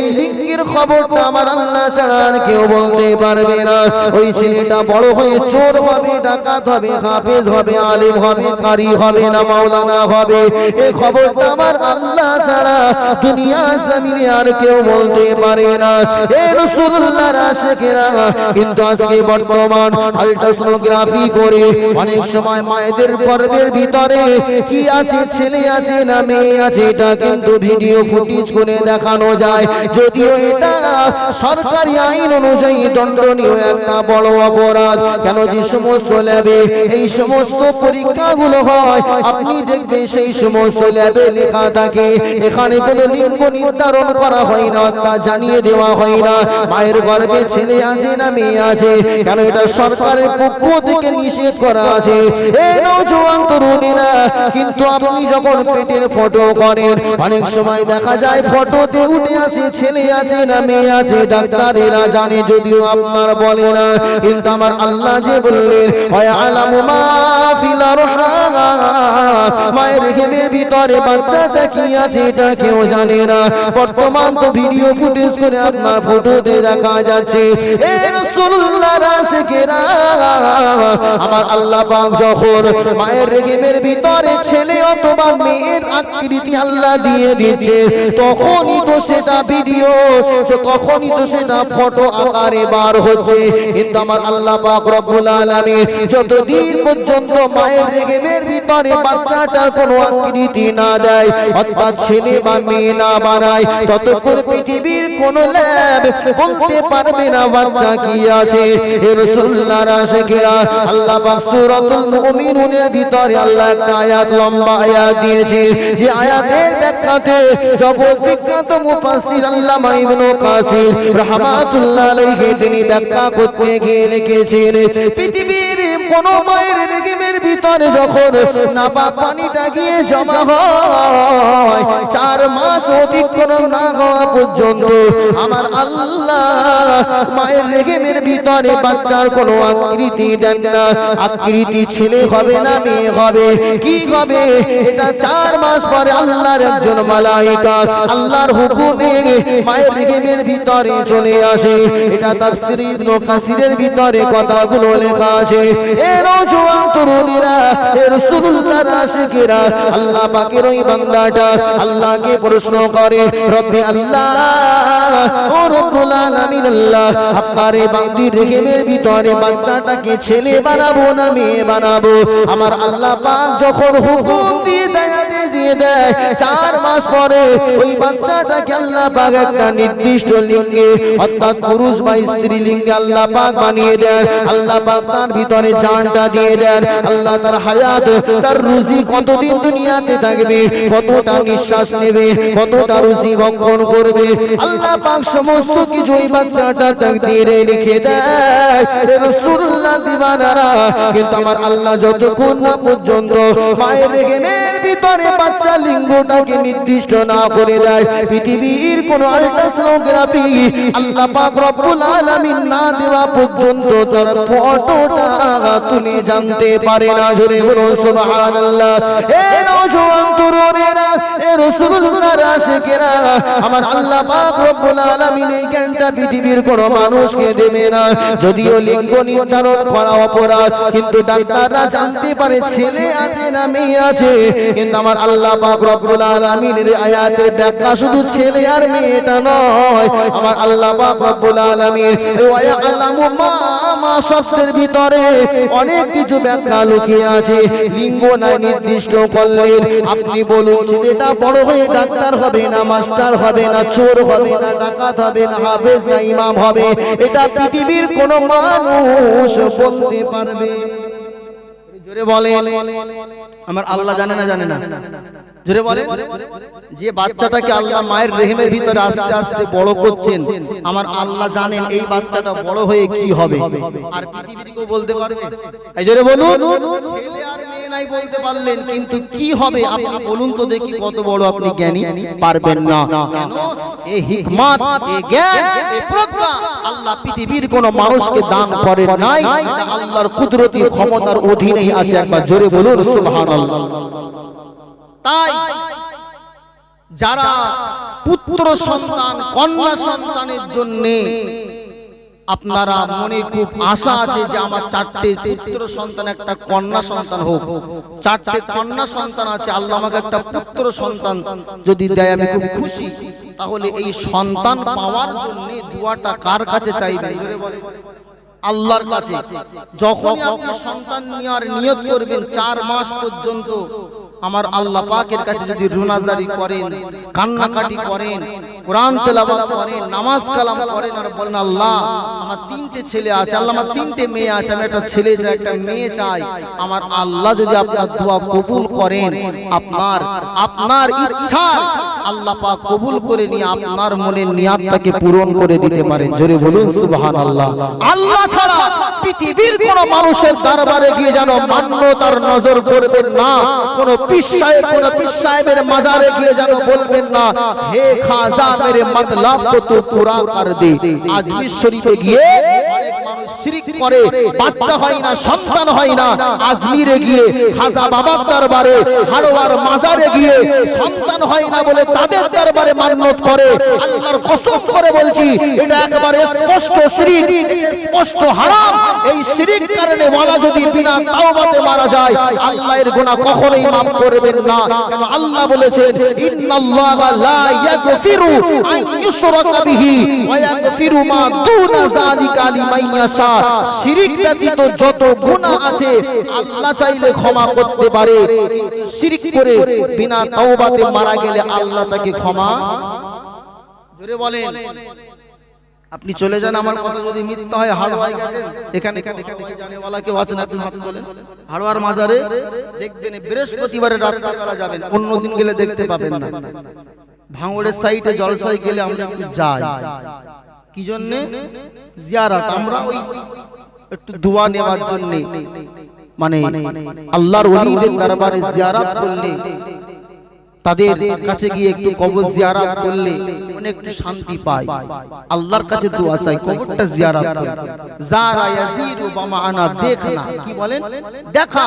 এই লিঙ্গের খবরটা আমার আল্লাহ ছাড়া আর কেউ বলতে পারবে না। ওই ছেলেটা বড় হয়ে চোর হবে, ডাকাত হবে, হাফেজ হবে, আলেম হবে, কারি হবে না মাওলানা হবে, এই খবরটা আমার আল্লাহ ছাড়া দুনিয়া জমিনে আর কেউ বলতে পারে না। হে রাসূলুল্লাহর আশিকেরা, কিন্তু আজকে বর্তমান আল্ট্রাসোনোগ্রাফি করে অনেক সময় মায়েদের গর্ভের ভিতরে কি আছে, ছেলে আছে না মেয়ে আছে, এটা কিন্তু ভিডিও ফুটেজ করে দেখানো যায়। যদিও এটা সরকারি আইন অনুযায়ী দণ্ডনীয় একটা বড় অপরাধ। কেন? যে সমস্ত ল্যাবে এই সমস্ত পরীক্ষাগুলো হয়, আপনি দেখবেন সেই সমস্ত ল্যাবে লেখা থাকে এখানে কোনো লিঙ্গ নির্ধারণ করা হয় না, তা জানিয়ে দেওয়া হয় না মায়ের গর্ভে ছেলে আছে না মেয়ে আছে। কেন? এটা সরকারের পক্ষ থেকে নিষেধ করা আছে। এই নওজোয়ান তরুণীরা, কিন্তু আপনি যখন পেটের ফটো করেন, অনেক সময় দেখা যায় ফটোতে উঠে আসে ছেলে আছে না মেয়ে আছে, ডাক্তারেরা জানে যদিও আপনার বলে না। কিন্তু আমার আল্লাহ যে বললেন ওয়ায়ালামু মা ফিল আরহাম, মায়ের রেহেমের ভিতরে বাচ্চাটা কি আছে এটা কেউ জানে না। বর্তমান তো ভিডিও ফুটেজ করে আপনার ফটোতে দেখা যাচ্ছে। এ রাসূলুল্লাহর আশিকেরা, আমার আল্লাহ পাক যখন মায়ের রেহেমের ভিতরে ছেলে অথবা মেয়ের আকৃতি আল্লাহ দিয়ে দিচ্ছে, তখনই তো সেটা ভিডিও, তখনই তো সেটা ফটো আকারে বার হচ্ছে। কিন্তু আমার আল্লাহ পাক রব্বুল আলামিন যতদিন পর্যন্ত মায়ের রেহেমের ভিতরে বাচ্চাটার কোনো আকৃতি না দেয়, অর্থাৎ ছেলে বা মেয়ে না বানায়, ততক্ষণ পৃথিবীর কোন ল্যাব বলতে পারবে না বাচ্চা কি আছে। এ রাসূলুল্লাহর আশিকেরা, আল্লাহ পাক সূরাতুল মুমিনুনের ভিতরে আল্লাহ একটা আয়াত, লম্বা আয়াত দিয়েছে, যে আয়াতের ব্যাখ্যাতে জগৎ বিখ্যাত মুফাসসির আল্লামা ইবনে কাসির রাহমাতুল্লাহ আলাইহি তিনি ব্যাখ্যা করতে গিয়ে লিখেছেন, পৃথিবীর কোন মায়ের রেহেমের ভিতরে যখন নাপাক পানিটা গিয়ে জমা হয়, 4 মাস অতিক্রম না হওয়া পর্যন্ত আমার আল্লাহ মায়ের রেহেমের ভিতরে বাচ্চার কোনো আকৃতি দেন না। আকৃতি ছেলে হবে না মেয়ে হবে, কি হবে এটা 4 মাস পরে আল্লাহর একজন মালায়েকা আল্লাহর হুকুমে মায়ের রেহেমের ভিতরে চলে আসে। এটা তাফসীর ইবনে কাসিরের ভিতরে কথাগুলো লেখা আছে। এ নওজোয়ান তরুণীরা, এ রাসূলুল্লাহর আশিকেরা, আল্লাহ পাকের ওই বান্দাটা আল্লাহকে প্রশ্ন করে, রব্বি আল্লাহ, ও রব্বুল আলামিন আল্লাহ, আপনার এই বান্দির রেহেমের ভিতরে বাচ্চাটাকে ছেলে বানাবো না মেয়ে বানাবো? আমার আল্লাহ পাক যখন হুকুম দিয়ে দেয়, 4 মাস পরে ওই বাচ্চাটাকে আল্লাহ পাক একটা নির্দিষ্ট লিঙ্গে, অর্থাৎ পুরুষ বা স্ত্রী লিঙ্গে আল্লাহ পাক বানিয়ে দেন। আল্লাহ পাক তার ভিতরে জানটা দিয়ে দেন। আল্লাহ তার হায়াত, তার রুজি কতদিন দুনিয়াতে থাকবে, কতটা নিঃশ্বাস নেবে, কতটা রুজি ভক্ষণ করবে, আল্লাহ পাক সমস্ত কিছু ওই বাচ্চাটা তাকদীরে লিখে দেয়। রাসূলুল্লাহ দিওয়ানারা, কিন্তু আমার আল্লাহ যতক্ষণ না পর্যন্ত মায়ের রেহেমের ভিতরে বাচ্চা লিঙ্গটাকে নির্দিষ্ট না করে দেয়, পৃথিবীর কোন আল্ট্রাসোনোগ্রাফি আল্লাহ পাক রব্বুল আলামিন না দেওয়া পর্যন্ত তার ফটোটা তুলে জানতে পারে না। জোরে বলুন সুবহানাল্লাহ। এ নওজোয়ান তরুণেরা, এ রাসূলুল্লাহর আশিকেরা, আমার আল্লাহ পাক রব্বুল আলামিন এই জ্ঞানটা পৃথিবীর কোন মানুষকে দেবে না। যদিও লিঙ্গ নির্ধারণ করা অপরাধ, কিন্তু ডাক্তাররা জানতে পারে ছেলে আছে না মেয়ে আছে। কিন্তু আমার আল্লাহ পাক রব্বুল আলামিনের আয়াতের ব্যাখ্যা শুধু ছেলে আর মেয়েটা নয়, আমার আল্লাহ পাক রব্বুল আলামিন ওয়া ইয়ালামু মা শব্দের ভিতরে অনেক কিছু ব্যাখ্যা লুকিয়ে আছে। লিঙ্গ না নির্দিষ্ট করলেন, আপনি বলুন ছেলেটা বড় হয়ে ডাক্তার হবে না মাস্টার হবে না চোর হবে না ডাকাত হবে না হাফেজ না ইমাম হবে, এটা পৃথিবীর কোন মানুষ বলতে পারবে? জোরে বলেন, আমার আল্লাহ জানে না জানে না? জোরে বলেন। যে বাচ্চাটাকে আল্লাহ মায়ের রেহেমের ভিতরে আস্তে আস্তে বড় করছেন, আমার আল্লাহ জানেন এই বাচ্চাটা বড় হয়ে কি হবে, আর পৃথিবীর কেউ বলতে পারবে? এই জোরে বলুন। ছেলে আর মেয়ে নাই বলতে পারলেন, কিন্তু কি হবে আপনি বলুন তো দেখি, কত বড় আপনি জ্ঞানী? পারবেন না। কেন? এই হিকমত, এই জ্ঞান, এই প্রজ্ঞা আল্লাহ পৃথিবীর কোন মানুষকে দান করেন নাই, এটা আল্লাহর কুদরতি ক্ষমতার অধীনেই আছে। একবার জোরে বলুন সুবহানাল্লাহ। তাই যারা পুত্র সন্তান কন্যা সন্তানের জন্য আপনারা মনে খুব আশা আছে যে আমার 4টে পুত্র সন্তান একটা কন্যা সন্তান হোক, 4টে কন্যা সন্তান আছে, আল্লাহ আমাকে একটা পুত্র সন্তান যদি দেয় আমি খুব খুশি, তাহলে এই সন্তান পাওয়ার জন্য দোয়াটা কার কাছে চাইবেন? জোরে বলেন। আল্লাহর কাছে। যখনই আপনি সন্তান নেওয়ার নিয়ত করবেন, 4 মাস পর্যন্ত আমার আল্লাহ পাকের কাছে যদি রুনাজারি করেন, কান্নাকাটি করেন, কোরআন তেলাওয়াত করেন, নামাজ কালাম করেন, আর বলেন আল্লাহ আমার 3টে ছেলে আছে, আল্লাহ আমার 3টে মেয়ে আছে, আমি একটা ছেলে চাই একটা মেয়ে চাই, আমার আল্লাহ যদি আপনার দোয়া কবুল করেন, আপনার ইচ্ছা আল্লাহ পাক কবুল করে নিয়ে আপনার মনের নিয়াতটাকে পূরণ করে দিতে পারেন। জোরে বলুন সুবহানাল্লাহ। আল্লাহ ছাড়া পৃথিবীর কোন মানুষের দরবারে গিয়ে যেন মান্যতার নজর করবেন না, কোন পীর সাহেবের মাজারে গিয়ে যেন বলবেন না হে খাজা মেরে মতলব কো তু পুরা কর দে। আজমির শরীফে গিয়ে অনেক মানুষ শিরিক করে, বাচ্চা হয় না, সন্তান হয় না, আজমিরে গিয়ে খাজা বাবার দরবারে, হাড়োয়ার মাজারে গিয়ে সন্তান হয় না বলে তাদের দরবারে মান্যত করে, আল্লাহর কসম করে বলছি এটা একেবারে স্পষ্ট শিরিক, এটা স্পষ্ট হারাম। এই শিরিক কারণে ওয়ালা যদি বিনা তাওবাতে মারা যায়, আল্লাহ এর গুনাহ কখনোই maaf করবেন না। কেন আল্লাহ বলেছেন ইন্নাল্লাহা লা ইয়াগফিরু আন ইউশরাকা বিহি ওয়া ইয়াগফিরু মা দুনা যালিকা লিমান ইয়াশা। শিরিক ব্যতীত যত গুনাহ আছে আল্লাহ চাইলে ক্ষমা করতে পারে, কিন্তু শিরিক করে বিনা তাওবাতে মারা গেলে আল্লাহ তাকে ক্ষমা, জোরে বলেন, আপনি চলে যান, আমার কথা যদি মিথ্যা হয়, হাড় হয়ে গেছেন এখানে জানেওয়ালা কেউ আছেন, আপনি হাত তোলেন, হাড়োয়ার মাজারে দেখবেন বৃহস্পতিবারে রাত্রিবেলা যাবেন, অন্য দিন গেলে দেখতে পাবেন না। ভাঙড়ের সাইডে জলসায় গেলে আমরা একটু যাই, কি জন্য? জিয়ারত, আমরা ওই একটু দোয়া নেওয়ার জন্য, মানে আল্লাহর ওলিদের দরবারে জিয়ারত করলে, তাদের কাছে গিয়ে একটু কবর জিয়ারত করলে মনে একটু শান্তি পায়, আল্লাহর কাছে দোয়া চাই, কবরটা জিয়ারত করি। যারা ইয়াজিরু বামানা, দেখনা, কি বলেন? দেখা।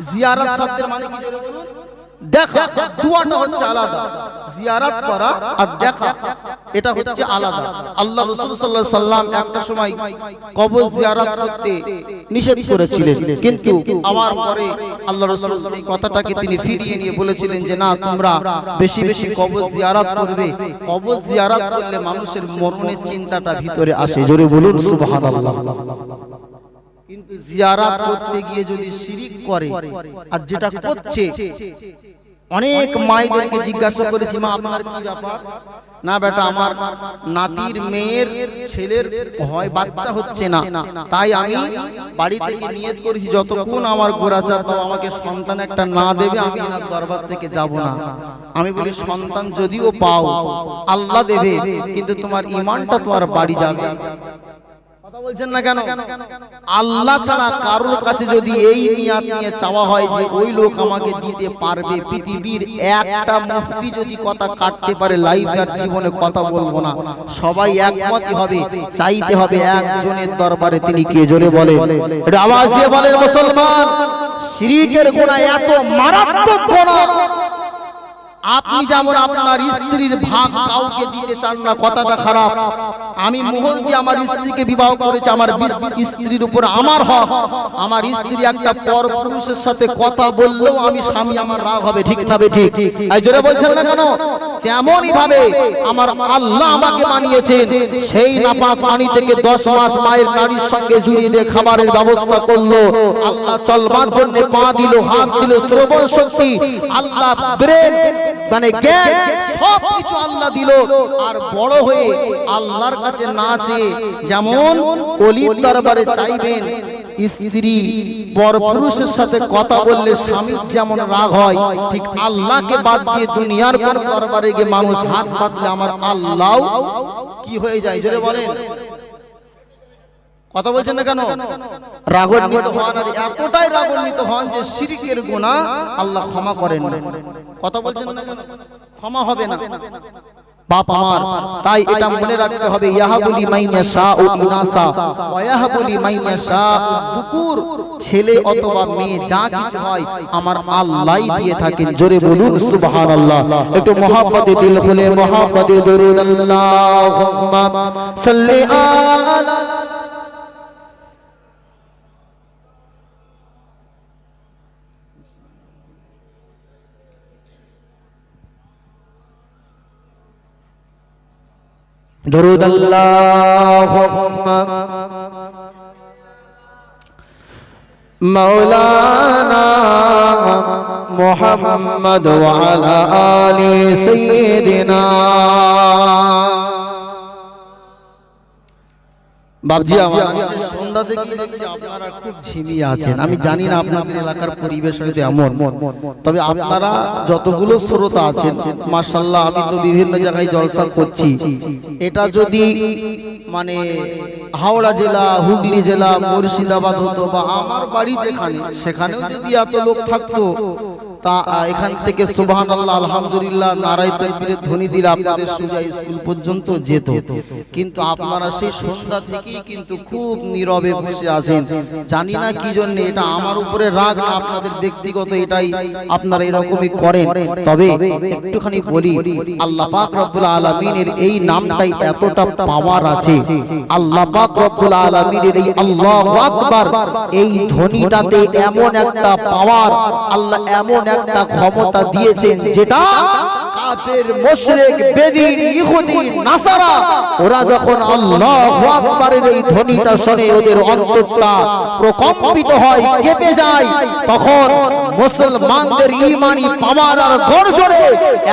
জিয়ারত শব্দের মানে কি বলুন? দেখা। দোয়াটা হচ্ছে আলাদা, জিয়ারত করা আর দেখা এটা হচ্ছে আলাদা। আল্লাহ রাসূল সাল্লাল্লাহু আলাইহি সাল্লাম একটা সময় কবর জিয়ারত করতে নিষেধ করেছিলেন, কিন্তু আমার পরে আল্লাহ রাসূল এই কথাটাকে তিনি ফিরিয়ে নিয়ে বলেছিলেন যে না, তোমরা বেশি বেশি কবর জিয়ারত করবে। কবর জিয়ারত করলে মানুষের মরণের চিন্তাটা ভিতরে আসে, জোরে বলুন সুবহানাল্লাহ। কিন্তু জিয়ারত করতে গিয়ে যদি শিরিক করে, আর যেটা করছে, অনেক মায়েদেরকে জিজ্ঞাসা করেছি, মা আপনার কি ব্যাপার? না বেটা, আমার নাতির মেয়ের ছেলের হয় বাচ্চা হচ্ছে না, তাই আমি বাড়ি থেকে নিয়ত করেছি যতক্ষণ আমার গোরাচা তাও আমাকে সন্তান একটা না দেবে আমি এনার দরবার থেকে যাব না। আমি বলি সন্তান যদিও পাও আল্লাহ দেবে, কিন্তু তোমার ঈমানটা তো আর বাড়ি যাবে। কথা বলছেন না কেন? আল্লাহ ছাড়া কারোর কাছে যদি এই নিয়াত নিয়ে চাওয়া হয় যে ওই লোক আমাকে দিতে পারবে, পৃথিবীর একটা মুফতি যদি কথা কাটতে পারে লাইফ আর জীবনে কথা বলবো না, সবাই একমতই হবে, চাইতে হবে একজনের দরবারে, তিনি কে? জোরে বলে, এটা আওয়াজ দিয়ে বলেন মুসলমান। শিরকের গুনাহ এত মারাত্মক গুনাহ, আপনি যেমন আপনার স্ত্রীর ভাগ কাউকে দিতে চান না, কথাটা খারাপ। আমি মোহর দিয়ে আমার স্ত্রীকে বিবাহ করেছি, আমার স্ত্রীর উপর আমার হক। আমার স্ত্রী একটা পর পুরুষের সাথে কথা বললেও আমি স্বামী, আমার রাগ হবে, ঠিক না বেঠিক? এই জোরে বলছেন না কেন? তেমনই ভাবে আমার আল্লাহ আমাকে বানিয়েছেন, সেই নাপাক পানি থেকে 10 মাস মায়ের নারীর সঙ্গে জুড়িয়ে দিয়ে খাবারের ব্যবস্থা করলো। আল্লাহ চলবার জন্য পা দিল, হাত দিল, শ্রবণ শক্তি, আল্লাহ ব্রেন মানে জ্ঞান, সব কিছু আল্লাহ দিল। আর বড় হয়ে আল্লাহর কাছে না চেয়ে যেমন ওলির দরবারে চাইবেন, স্ত্রী পরপুরুষের সাথে কথা বললে স্বামীর যেমন রাগ হয়, ঠিক আল্লাহকে বাদ দিয়ে দুনিয়ার কোন দরবারে গিয়ে মানুষ হাত পাতলে আমার আল্লাহ কি হয়ে যায়? জোরে বলেন, কথা বলছেন না কেন? রাগান্বিত হন, আর এতটাই রাগান্বিত হন যে শিরকের গুনাহ আল্লাহ ক্ষমা করেন না। কথা বলছেন না কেন? ক্ষমা হবে না বাপ আমার। তাই এটা মনে রাখতে হবে, ইয়াহাবুলি মাইয়া শাহ ও ইনাসা ওয়া ইয়াহাবুলি মাইয়া শাহ যুকুর, ছেলে অথবা মেয়ে যা কিছু হয় আমার আল্লাহই দিয়ে থাকেন। জোরে বলুন সুবহানাল্লাহ। একটু মহব্বতে দিল খুলে মহব্বতে দরুদ আল্লাহুম্মা সাল্লি আলা দরুদ আল্লাহুম্মা মাওলানা মুহাম্মদ ওয়া আলা আলি সাইয়্যিদিনা। বাবজি, আমার সন্ধ্যা থেকে দেখছি আপনারা খুব ঝিমিয়ে আছেন। আমি জানি না আপনাদের এলাকার পরিবেশ হয়তো এমন, তবে আপনারা যতগুলো শ্রোতা আছেন মাশাআল্লাহ, আমি তো বিভিন্ন জায়গায় জলসা করছি। এটা যদি মানে হাওড়া জেলা, হুগলি জেলা, মুর্শিদাবাদ হতো বা আমার বাড়ি যেখানে, সেখানেও যদি এত লোক থাকতো তা এখান থেকে সুবহানাল্লাহ আলহামদুলিল্লাহ নারায়ে তাকবীরের ধ্বনি দিলে আপনাদের সোজা স্কুল পর্যন্ত যেত, কিন্তু আপনারা সেই সন্ধ্যা থেকেই কিন্তু খুব নীরবে বসে আছেন। জানি না কি জন্য, এটা আমার উপরে রাগ না আপনাদের ব্যক্তিগত, এটাই আপনারা এরকমই করেন। তবে একটুখানি বলি, আল্লাহ পাক রব্বুল আলামিনের এই নামটাই এতটা পাওয়ার আছে। আল্লাহ পাক রব্বুল আলামিনের এই আল্লাহু আকবার এই ধ্বনিটাতে এমন একটা পাওয়ার, আল্লাহ এমন একটা ক্ষমতা দিয়েছেন যেটা কাফের, মুশরিক, বেদিন, ইহুদি, নাসারা ওরা যখন আল্লাহু আকবারের এই ধ্বনিটা শুনে ওদের অন্তরটা প্রকম্পিত হয়, কেঁপে যায়। তখন মুসলমানদের ঈমানি পাওয়ার আর গর্জনে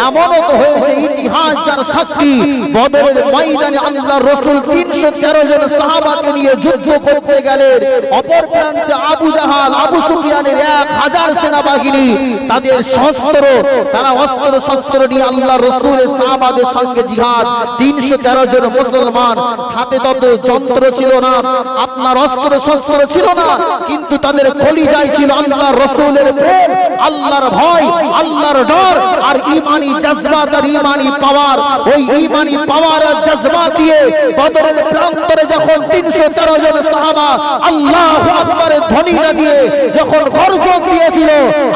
এমনও তো হয়েছে, ইতিহাস যার সাক্ষী, বদরের ময়দানে আল্লাহর রাসূল 313 জন সাহাবাকে নিয়ে যুদ্ধ করতে গেলেন। অপর প্রান্তে আবু জাহাল, আবু সুফিয়ানের 1000 সেনাবাহিনী, তাদের শস্ত্র, তারা অস্ত্র শস্ত্র নিয়ে আল্লাহর রাসূলের সাহাবাদের সঙ্গে জিহাদ। 313 জন মুসলমান, হাতে তত যন্ত্র ছিল না, আপনার অস্ত্র শস্ত্র ছিল না, কিন্তু তাদের কলিজায় ছিল আল্লাহর রাসূলের প্রেম, আল্লাহর ভয়, আল্লাহর ডর আর ঈমানি জজবাত আর ঈমানি পাওয়ার। ওই ঈমানি পাওয়ার আর জজবাত দিয়ে বদরের প্রান্তরে যখন 313 জন সাহাবা আল্লাহু আকবারের ধ্বনিটা দিয়ে যখন গর্জন দিয়েছিল,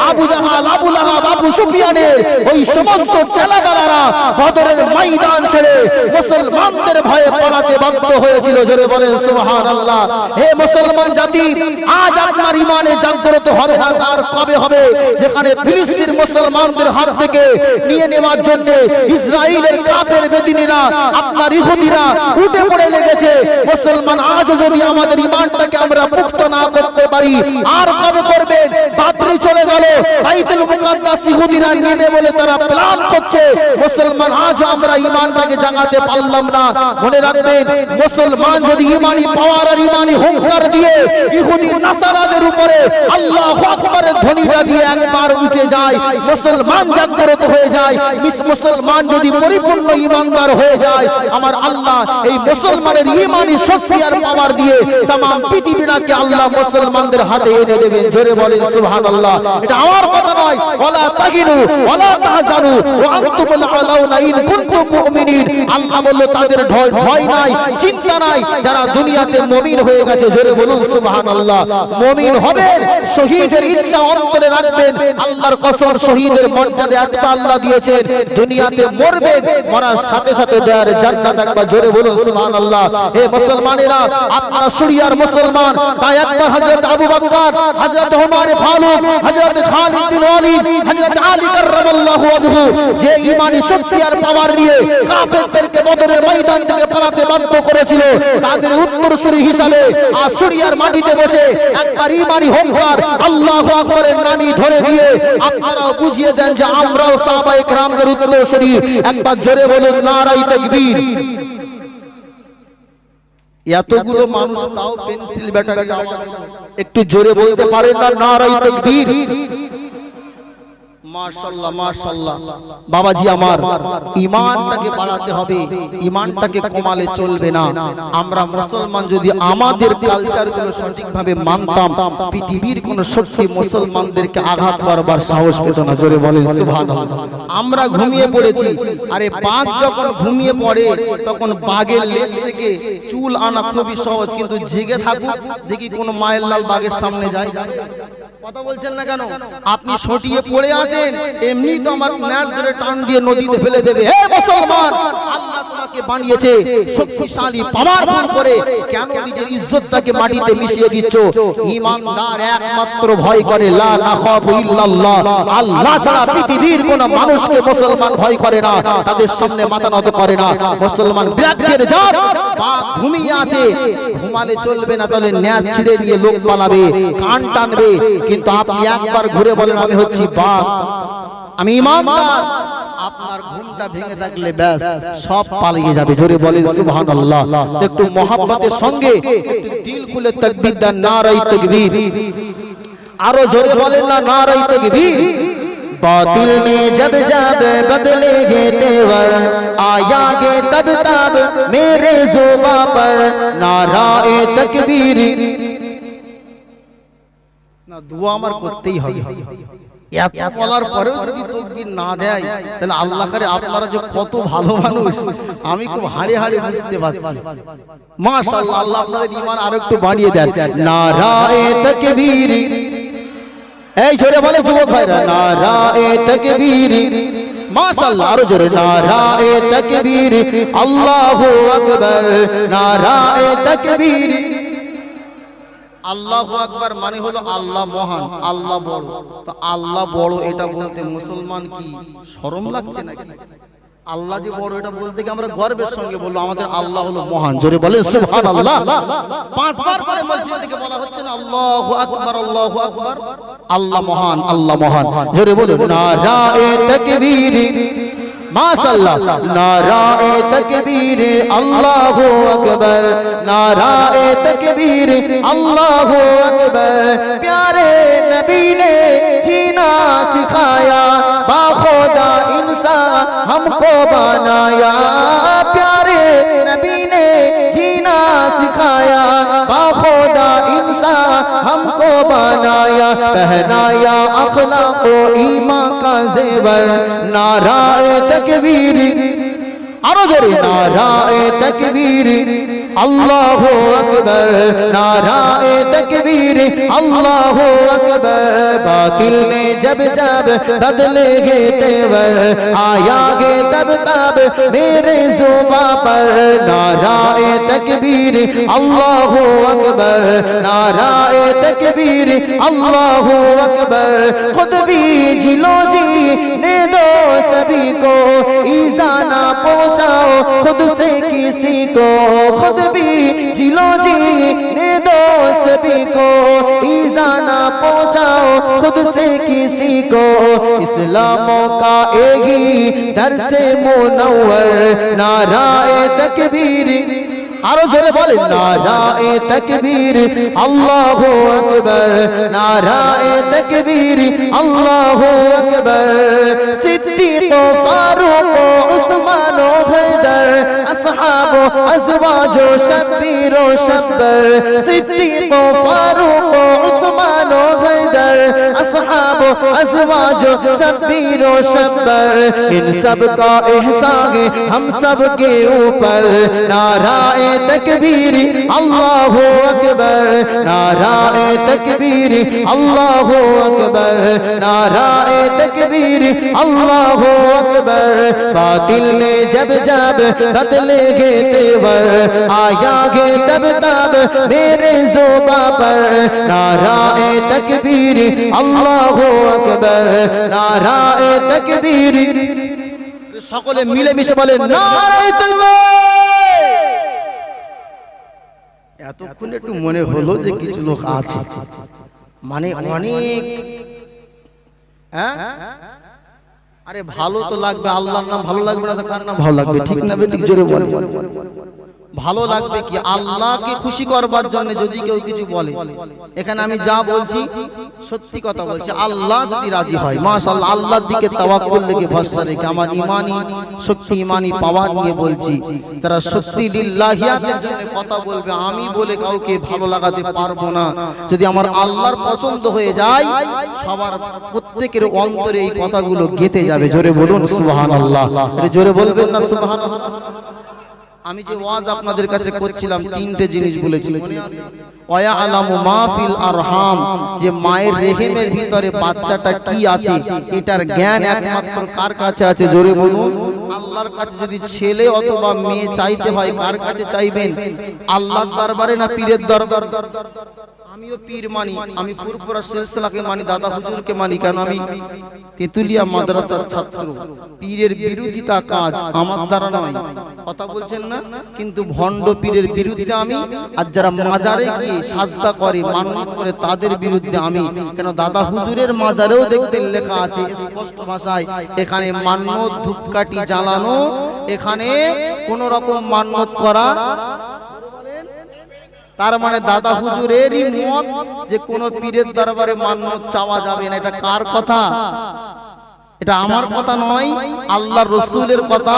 আবু জাহাল, আবু লাহাব, আবু সুফিয়ানের ওই সমস্ত চেলাবেলারা বদরের ময়দান ছেড়ে মুসলমানদের ভয়ে পালাতে বাধ্য হয়েছিল। জোরে বলেন সুবহানাল্লাহ। হে মুসলমান জাতি, আজ আপনার ঈমানে জাগ্রত হবে না তার কবে হবে, যেখানে ফিলিস্তিন মুসলমানদের হাত থেকে নিয়ে নেওয়ার জন্য ইসরায়েলের কাফের বেদিনীরা, আপনার ইহুদিরা উঠে পড়ে লেগেছে। মুসলমান আজ যদি আমাদের ঈমানটাকে আমরা মুক্ত না করতে পারি, আর কবে করবেন? বাবরি চলে গেল, বাইতুল মুকাদ্দাস ইহুদিরা নেবে বলে তারা প্ল্যান করছে। মুসলমান আজ আমরা ঈমানটাকে জাগাতে পারলাম না। মনে রাখবেন, মুসলমান যদি ঈমানি পাওয়ার আর ঈমানি হুঙ্কার দিয়ে ইহুদি নাসারাদের উপরে আল্লাহু আকবারের ধ্বনিটা দিয়ে একবার উঠে যায়, মুসলমান জাগ্রত হয়ে যায়, মুসলমান যদি পরিপূর্ণ ঈমানদার হয়ে যায়, আমার আল্লাহ এই মুসলমানের ঈমানি শক্তি আর পাওয়ার দিয়ে तमाम পৃথিবীটাকে আল্লাহ মুসলমানদের হাতে এনে দেবেন। জোরে বলেন সুবহানাল্লাহ। এটা আমার কথা নয়। ওয়ালা তাগিনু ওয়ালা তাহজানু ওয়া আনতুমুল আলাউনা ইন কুনতুম মুমিনিন। আল্লাহ বলল তাদের ভয় নাই, চিন্তা নাই যারা দুনিয়াতে মুমিন হয়ে গেছে। জোরে বলুন সুবহানাল্লাহ। মুমিন হবেন, শহীদের ইচ্ছা অন্তরে রাখবেন। আল্লাহর কসম, শহীদের মর্যাদা একটা আল্লাহ দিয়েছেন। দুনিয়াতে মরবেন, মরার সাথে সাথে দেয়ার জান্নাত একবার। জোরে বলুন সুবহানাল্লাহ। হে মুসলমানেরা, আপনারা শরিয়ার মুসলমান, তাই একবার হযরত আবু বকর, হযরত ওমর ফারুক, হযরত খালিদ বিন ওয়ালিদ, হযরত আলী কাররামাল্লাহু ওয়াজহু যে ঈমানি শক্তি আর পাওয়ার নিয়ে কাফেরদেরকে বদরের ময়দান থেকে পালাতে বাধ্য করেছিল, তাদের উত্তরসূরি হিসাবে আজ শরিয়ার মাটিতে বসে একবার ঈমানি হুঙ্কার আল্লাহু আকবারের নামই ধরে দিয়ে আপনারাও বুঝিয়ে দেন যে আমরাও সাহাবায়ে কেরামদের উত্তরসূরি। একবার জোরে বলুন নারায়ে তাকবীর। এতগুলো মানুষ, তাও পেন্সিল ব্যাটারির আওয়াজ, একটু জোরে বলতে পারেন না নারায়ে তাকবীর? মাশাআল্লাহ মাশাআল্লাহ। বাবাজি আমার, ঈমানটাকে বাড়াতে হবে, ঈমানটাকে কমালে চলবে না। আমরা মুসলমান যদি আমাদের কালচারগুলো সঠিকভাবে মানতাম, পৃথিবীর কোন শক্তি মুসলমানদেরকে আঘাত করবার সাহস পেত না। জোরে বলেন সুবহানাল্লাহ। আমরা ঘুমিয়ে পড়েছি, আরে বাঘ যখন ঘুমিয়ে পড়ে তখন বাঘের লেজ থেকে চুল আনা খুবই সহজ, কিন্তু জেগে থাকুক দেখি কোন মায়ের লাল বাঘের সামনে যায়। কথা বলছেন না কেন? আপনি সটিয়ে পড়ে আছেন, এমনি তো আমার ন্যাস ধরে টান দিয়ে নদীতে ফেলে দেবে। হে মুসলমান, আল্লাহ তোমাকে বানিয়েছে শক্তিশালী, পাওয়ারফুল করে, কেন নিজের ইজ্জতটাকে মাটিতে মিশিয়ে দিচ্ছ? ঈমানদার একমাত্র ভয় করে লা নাখাফু ইল্লাল্লাহ। আল্লাহ ছাড়া পৃথিবীর কোন মানুষকে মুসলমান ভয় করে না, তাদের সামনে মাথা নত করে না। মুসলমান ব্যাঘ্রের জাত, বাঘ ঘুমিয়ে আছে, ঘুমালে চলবে না, তাহলে ন্যাস ছিঁড়ে নিয়ে লোক পালাবে, কান টানবে। কিন্তু আপনি একবার ঘুরে বলেন আমি হচ্ছি বাঘ, আমি ঈমানদার, আপনার ঘুমটা ভেঙে থাকলে ব্যাস সব পালিয়ে যাবে। জোরে বলেন সুবহানাল্লাহ। একটু মহব্বতের সঙ্গে একটু দিল খুলে তাকবীর দেন, নারায়ে তাকবীর। আরো জোরে বলেন না নারায়ে তাকবীর। बातिल में जब जब बदलेगे तेवर आएंगे तब तब मेरे ज़ुबां पर नाराए तकबीर। না, দোয়া আমার করতেই হবে। এত বলার পরেও যদি তাকবীর না দেয় তাহলে আল্লাহ করে আপনারা যে কত ভালো মানুষ আমি খুব হাড়ে হাড়ে বুঝতে পারছি। মাশাআল্লাহ, আল্লাহ আপনাদের ঈমান আরো একটু বাড়িয়ে দেন। নারায়ে তাকবীর, এই জোরে বলে যুবক ভাইরা, নারায়ে তাকবীর। মাশাআল্লাহ, আরো জোরে, নারায়ে তাকবীর, আল্লাহু আকবার, নারায়ে তাকবীর। আল্লাহু আকবার মানে হলো আল্লাহ মহান, আল্লাহ বড়। তো আল্লাহ বড় এটা বলতে মুসলমান কি শরম লাগছে নাকি? আল্লাহ যে বড় এটা বলতে কি আমরা গর্বের সঙ্গে বলবো আমাদের আল্লাহ হলো মহান? জোরে বলেন সুবহানাল্লাহ। পাঁচবার করে মসজিদ থেকে বলা হচ্ছে না আল্লাহু আকবার, আল্লাহু আকবার, আল্লাহ মহান, আল্লাহ মহান। জোরে বলুন, নারায়ে তাকবীর। মাশাআল্লাহ, নারায়ে তাকবীর, আল্লাহু আকবার, নারায়ে তাকবীর, আল্লাহু আকবার। प्यारे नबी ने जीना सिखाया, बाखुदा इंसान हमको बनाया। प्यारे नबी ने जीना सिखाया, बाखुदा इंसान हमको बनाया, पहनाया अखलाक व ईमान का जेवर। नाराए तकबीर, आरो जोरे, नाराए तकबीर, अल्लाहु अकबर, नाराए तकबीर, अल्लाहु अकबर। बातिल ने जब जब बदलेगे तेवर, आयागे तब तब मेरे जुबां पर। नाराए तकबीर, अल्लाहु अकबर, नाराए तकबीर, अल्लाहु अकबर। खुद भी जिलो जी ने दो सभी को, ईज़ा ना पहुंचाओ खुद से किसी को। खुद भी जिलो जी ने दो सभी को, ईज़ा ना पहुंचाओ खुद से किसी को। इस्लामों का एक ही दर से मुनव्वर। नाराए तकबीर, आरो जोरे बोले, नाराए तकबीर, अल्लाहु अकबर, नाराए तकबीर, अल्लाहु अकबर। सिद्दीक़ फारूक उस्मान हैदर, असहाब अज़वाज शब्बीर शब्बर। सिद्दीक़ फारूक उस्मान हैदर, असहाब अज़वाज शब्बीर शब्बर। इन सब का एहसान हम सब के ऊपर। नाराए तकबीर, अल्लाहु अकबर, नाराए तकबीर, अल्लाहु अकबर, नाराए तकबीर, अल्लाहु अकबर। बातिल ने जब जब बदलेगे तेवर, आयागे तब तब मेरे जुबां पर। नाराए तकबीर, अल्लाहु अकबर, नाराए तकबीर। সকলে মিলে মিশে বলে নারায়ে তাকবীর। এতক্ষণ একটু মনে হলো যে কিছু লোক আছে মানে অনেক, হ্যাঁ আরে ভালো তো লাগবে, আল্লাহর নাম ভালো লাগবে না তো কার নাম ভালো লাগবে? ঠিক না বেঠিক? জোরে বলে। ভালো লাগবে কি আল্লাহকে খুশি করবার জন্য যদি কেউ কিছু বলে। এখানে আমি যা বলছি সত্যি কথা বলছি, আল্লাহ যদি রাজি হয় মাশাআল্লাহ, আল্লাহর দিকে তাওয়াক্কুল রেখে ভরসা রেখে আমার ঈমানি শক্তি ঈমানি পাওয়ার নিয়ে বলছি, তারা সত্যি লিল্লাহিয়াতের জন্য কথা বলবে। আমি বলে কাউকে ভালো লাগাতে পারবো না। যদি আমার আল্লাহর পছন্দ হয়ে যায় সবার প্রত্যেকের অন্তরে এই কথাগুলো গেঁথে যাবে। জোরে বলুন সুবহানাল্লাহ। জোরে বলবেন না সুবহানাল্লাহ? আমি যে ওয়াজ আপনাদের কাছে করছিলাম তিনটে জিনিস বলেছিলাম, ওয়া আলামু মাহফিল আরহাম, যে মায়ের রেহেমের ভিতরে বাচ্চাটা কি আছে এটার জ্ঞান একমাত্র কার কাছে আছে? জোরে বলুন। আল্লাহর কাছে যদি ছেলে অথবা মেয়ে চাইতে হয় কার কাছে চাইবেন? আল্লাহর দরবারে না পীরের দরবার? আমিও পীর মানি, আমি ফুরফুরা সিলসিলাকে মানি, দাদা হুজুরকে মানি। কেন? আমি তেতুলিয়া মাদ্রাসার ছাত্র। পীরের বিরোধিতা কাজ আমার দ্বারা নয়, কথা বলছেন না? কিন্তু ভণ্ড পীরের বিরুদ্ধে আমি, আর যারা মাজারে গিয়ে সাজদা করে মান্নত করে তাদের বিরুদ্ধে আমি। কেন? দাদা হুজুরের মাজারেও দেখবেন লেখা আছে স্পষ্ট ভাষায়, এখানে মান্নত ধূপকাঠি জ্বালানো, এখানে কোন রকম মান্নত করা। তার মানে দাদা হুজুরেরই মত যে কোন পীরের দরবারে মান্নত চাওয়া যাবে না। এটা কার কথা? এটা আমার কথা নয়, আল্লাহর রাসূলের কথা।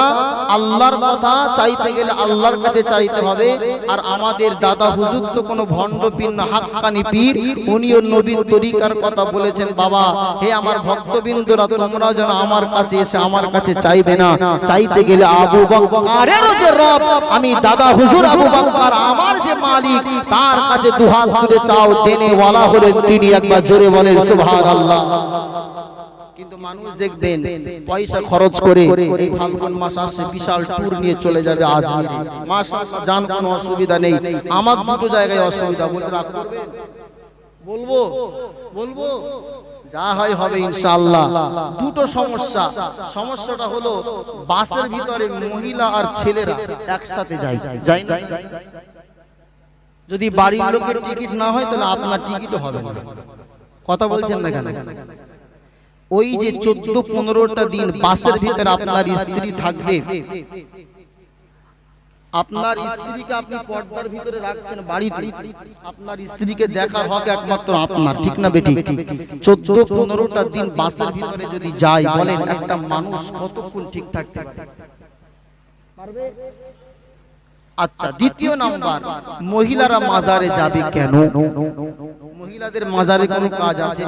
আল্লাহর কথা চাইতে গেলে আল্লাহর কাছে চাইতে হবে। আর আমাদের দাদা হুজুর তো কোনো ভণ্ড পীর না, হাক্কানি পীর। উনিও নবীর তরিকার কথা বলেছেন। বাবা হে আমার ভক্তবৃন্দরা, তোমরাও যেন আমার কাছে এসে আমার কাছে চাইবে না। চাইতে গেলে আবু বকরের যে রব, আমি দাদা হুজুর আবু বকর আমার যে মালিক, তার কাছে দুহাত তুলে চাও। দেনে ওয়ালা হলেন তিনি। একবার জোরে বলেন সুবহানাল্লাহ। কিন্তু মানুষ দেখবেন পয়সা খরচ করে এই ফাল্গুন মাস আসছে, বিশাল ট্যুর নিয়ে চলে যাবে আজমির। মাশাআল্লাহ, জান কোনো অসুবিধা নেই। আমার দুটো জায়গায় অসুবিধা, বলে রাখ করবেন? বলবো যা হয় হবে ইনশাআল্লাহ। দুটো সমস্যা। সমস্যাটা হলো বাসের ভিতরে মহিলা আর ছেলেরা একসাথে যায় না। যদি বাড়ির লোকের টিকিট না হয় তাহলে আপনার টিকিটও হবে না। কথা বলছেন না কেন? ওই যে 14-15টা দিন বাসের ভিতরে আপনার স্ত্রী থাকবে, আপনার স্ত্রীকে আপনি পর্দার ভিতরে রাখছেন বাড়িতে, আপনার স্ত্রীকে দেখার হক একমাত্র আপনার, ঠিক না বেটি? 14-15টা দিন বাসের ভিতরে যদি যায়, বলেন একটা মানুষ কতক্ষণ ঠিক থাকতে পারবে? আচ্ছা, দ্বিতীয় নাম্বার, মহিলারা মাজারে যাবে কেন? মহিলাদের মাজারে কোনো কাজ আছে?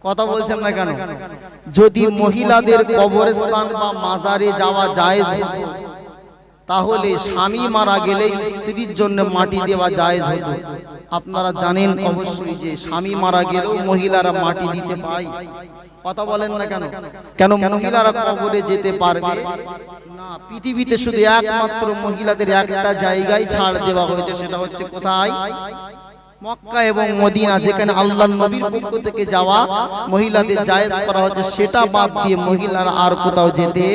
কথা বলছেন না কেন? যদি মহিলাদের কবরস্থান বা মাজারে যাওয়া জায়েজ হতো, তাহলে স্বামী মারা গেলে স্ত্রীর জন্য মাটি দেওয়া জায়েজ হতো। আপনারা জানেন অবশ্যই যে স্বামী মারা গেলেও মহিলারা মাটি দিতে পায়। কথা বলেন না কেন? কেন মহিলারা কবরে যেতে পারবে না? পৃথিবীতে শুধু একমাত্র মহিলাদের একটা জায়গায় ছাড় দেওয়া হয়েছে, সেটা হচ্ছে কোথায়? মক্কা এবং মদিনা, যেখানে আল্লাহর নবীর পক্ষ থেকে যাওয়া মহিলাদের জায়েজ করা হচ্ছে। সেটা বাদ দিয়ে মহিলারা আর কোথাও যেতে,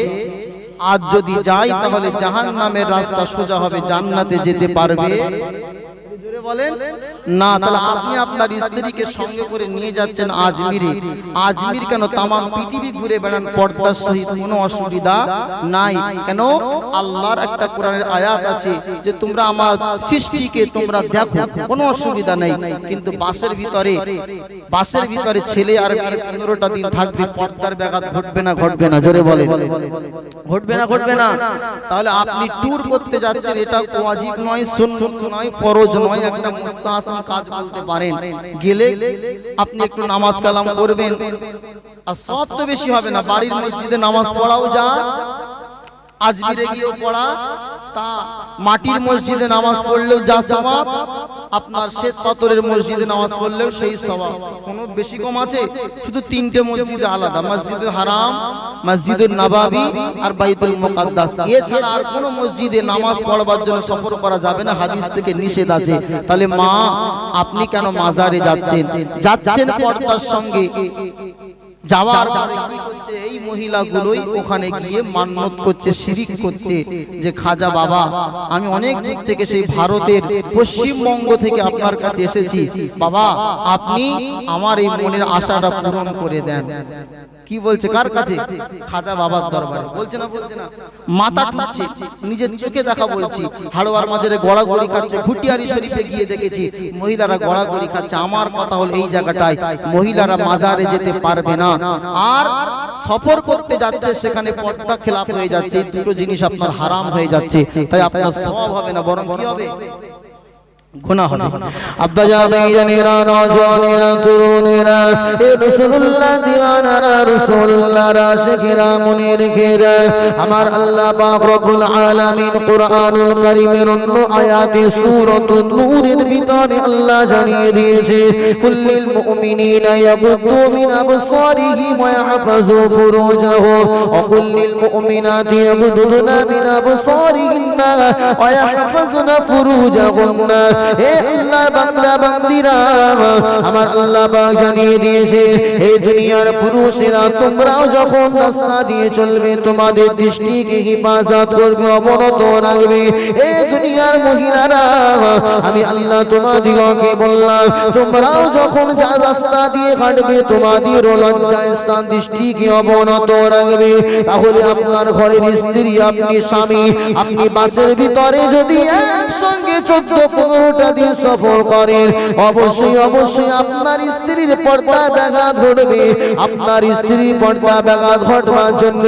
আজ যদি যায় তাহলে জাহান্নামের রাস্তা সোজা হবে, জান্নাতে যেতে পারবে বলেন না। তাহলে আপনি আপনার স্ত্রীকে সঙ্গে করে নিয়ে যাচ্ছেন আজমিরে। আজমির কেন, তামাম পৃথিবী ঘুরে বেড়ান পর্দার সহিত, কোনো অসুবিধা নাই। কেন? আল্লাহর একটা কোরআনের আয়াত আছে যে তোমরা আমার সৃষ্টিকে তোমরা দেখো, কোনো অসুবিধা নেই। কিন্তু বাসের ভিতরে ছেলে আর 15টা দিন থাকবে, পর্দার ব্যাঘাত ঘটবে না? ঘটবে না? জোরে বলেন। ঘটবে না? তাহলে আপনি ট্যুর করতে যাচ্ছেন, এটা ওয়াজিব নয়, সুন্নাত নয়, ফরজ নয়, একটা মুস্তাহাসান কাজ বলতে পারেন। গেলে আপনি একটু নামাজ কালাম করবেন, আর সব তো বেশি হবে না। বাড়ির মসজিদে নামাজ পড়াও যা, আজমিরে গিয়েও পড়া তা, মাটির মসজিদে নামাজ পড়লেও যা সওয়াব, আপনার শ্বেত পাথরের মসজিদে নামাজ পড়লেও সেই সওয়াব। কোনো বেশি কম আছে? শুধু 3টে মসজিদে আলাদা, মসজিদুল হারাম, মসজিদুল নববী আর বাইতুল মুকাদ্দাস। এছাড়া আর কোনো মসজিদে নামাজ পড়বার জন্য সফর করা যাবে না, হাদিস থেকে নিষেধ আছে। তাহলে মা, আপনি কেন মাজারে যাচ্ছেন পর্দার সঙ্গে? যাওয়ার পরে কি করছে? এই মহিলাগুলোই ওখানে গিয়ে মান্নত করছে, শিরিক করছে যে খাজা বাবা, আমি অনেক দূর থেকে, সেই ভারতের পশ্চিমবঙ্গ থেকে আপনার কাছে এসেছি, বাবা আপনি আমার এই মনের আশাটা পূরণ করে দেন। কি বলছে? কার কাছে? খাজা বাবার দরবারে। বলছে না? মাথা ঠুকছে, নিজের চোখে দেখা বলছি। হাড়োয়ার মাজারে গড়াগড়ি খাচ্ছে। ঘুটিয়ারি শরীফে গিয়ে দেখেছি মহিলারা গড়াগড়ি খাচ্ছে। আমার কথা হল এই জায়গাটায় মহিলারা মাজারে যেতে পারবে না। আর সফর করতে যাচ্ছে, সেখানে পর্দা খেলাপ হয়ে যাচ্ছে। এই দুটো জিনিস আপনার হারাম হয়ে যাচ্ছে। তাই আপনার সওয়াব হবে না, বরং কি হবে? গুনাহ হবে। আব্বা জানেরা, নওজওয়ানেরা, তরুণেরা, এ রাসূলুল্লাহ দিওয়ানারা, রাসূলুল্লাহর আশিকেরা, মুনিরকেরা, আমার আল্লাহ পাক রব্বুল আলামিন কুরআনুল কারীমের অন্য আয়াতে সূরাতুন নূরের ভিতরে আল্লাহ জানিয়ে দিয়েছে, কুল্লিল মুমিনিনা ইয়াগুদ্দু মিন আবসারিহিম ওয়া ইয়াহফাযু ফুরুজাহুম ওয়া কুল্লিল মুমিনাতি ইয়াগুদ্দুনা মিন আবসারিহিন্না ওয়া ইয়াহফাযুনা ফুরুজাহুন্না। হে আল্লাহর বান্দা বান্দিরা, আমার আল্লাহ পাক জানিয়ে দিয়েছে, এই দুনিয়ার পুরুষেরা তোমরাও যখন রাস্তা দিয়ে চলবে, তোমাদের দৃষ্টিকে হেফাজত করবে, অবনত রাখবে। এই দুনিয়ার মহিলারা, আমি আল্লাহ তোমাদিগকে বললাম, তোমরাও যখন যা রাস্তা দিয়ে হাঁটবে, তোমাদের লজ্জায় স্থান দৃষ্টিকে অবনত রাখবে। তাহলে আপনার ঘরের স্ত্রী, আপনি স্বামী, আপনি বাসের ভিতরে যদি একসঙ্গে 14-15টা দিন সফর করেন, অবশ্যই অবশ্যই আপনার স্ত্রীর পর্দা ব্যাঘাত ঘটবে। আপনার স্ত্রীর পর্দা ব্যাঘাত ঘটবার জন্য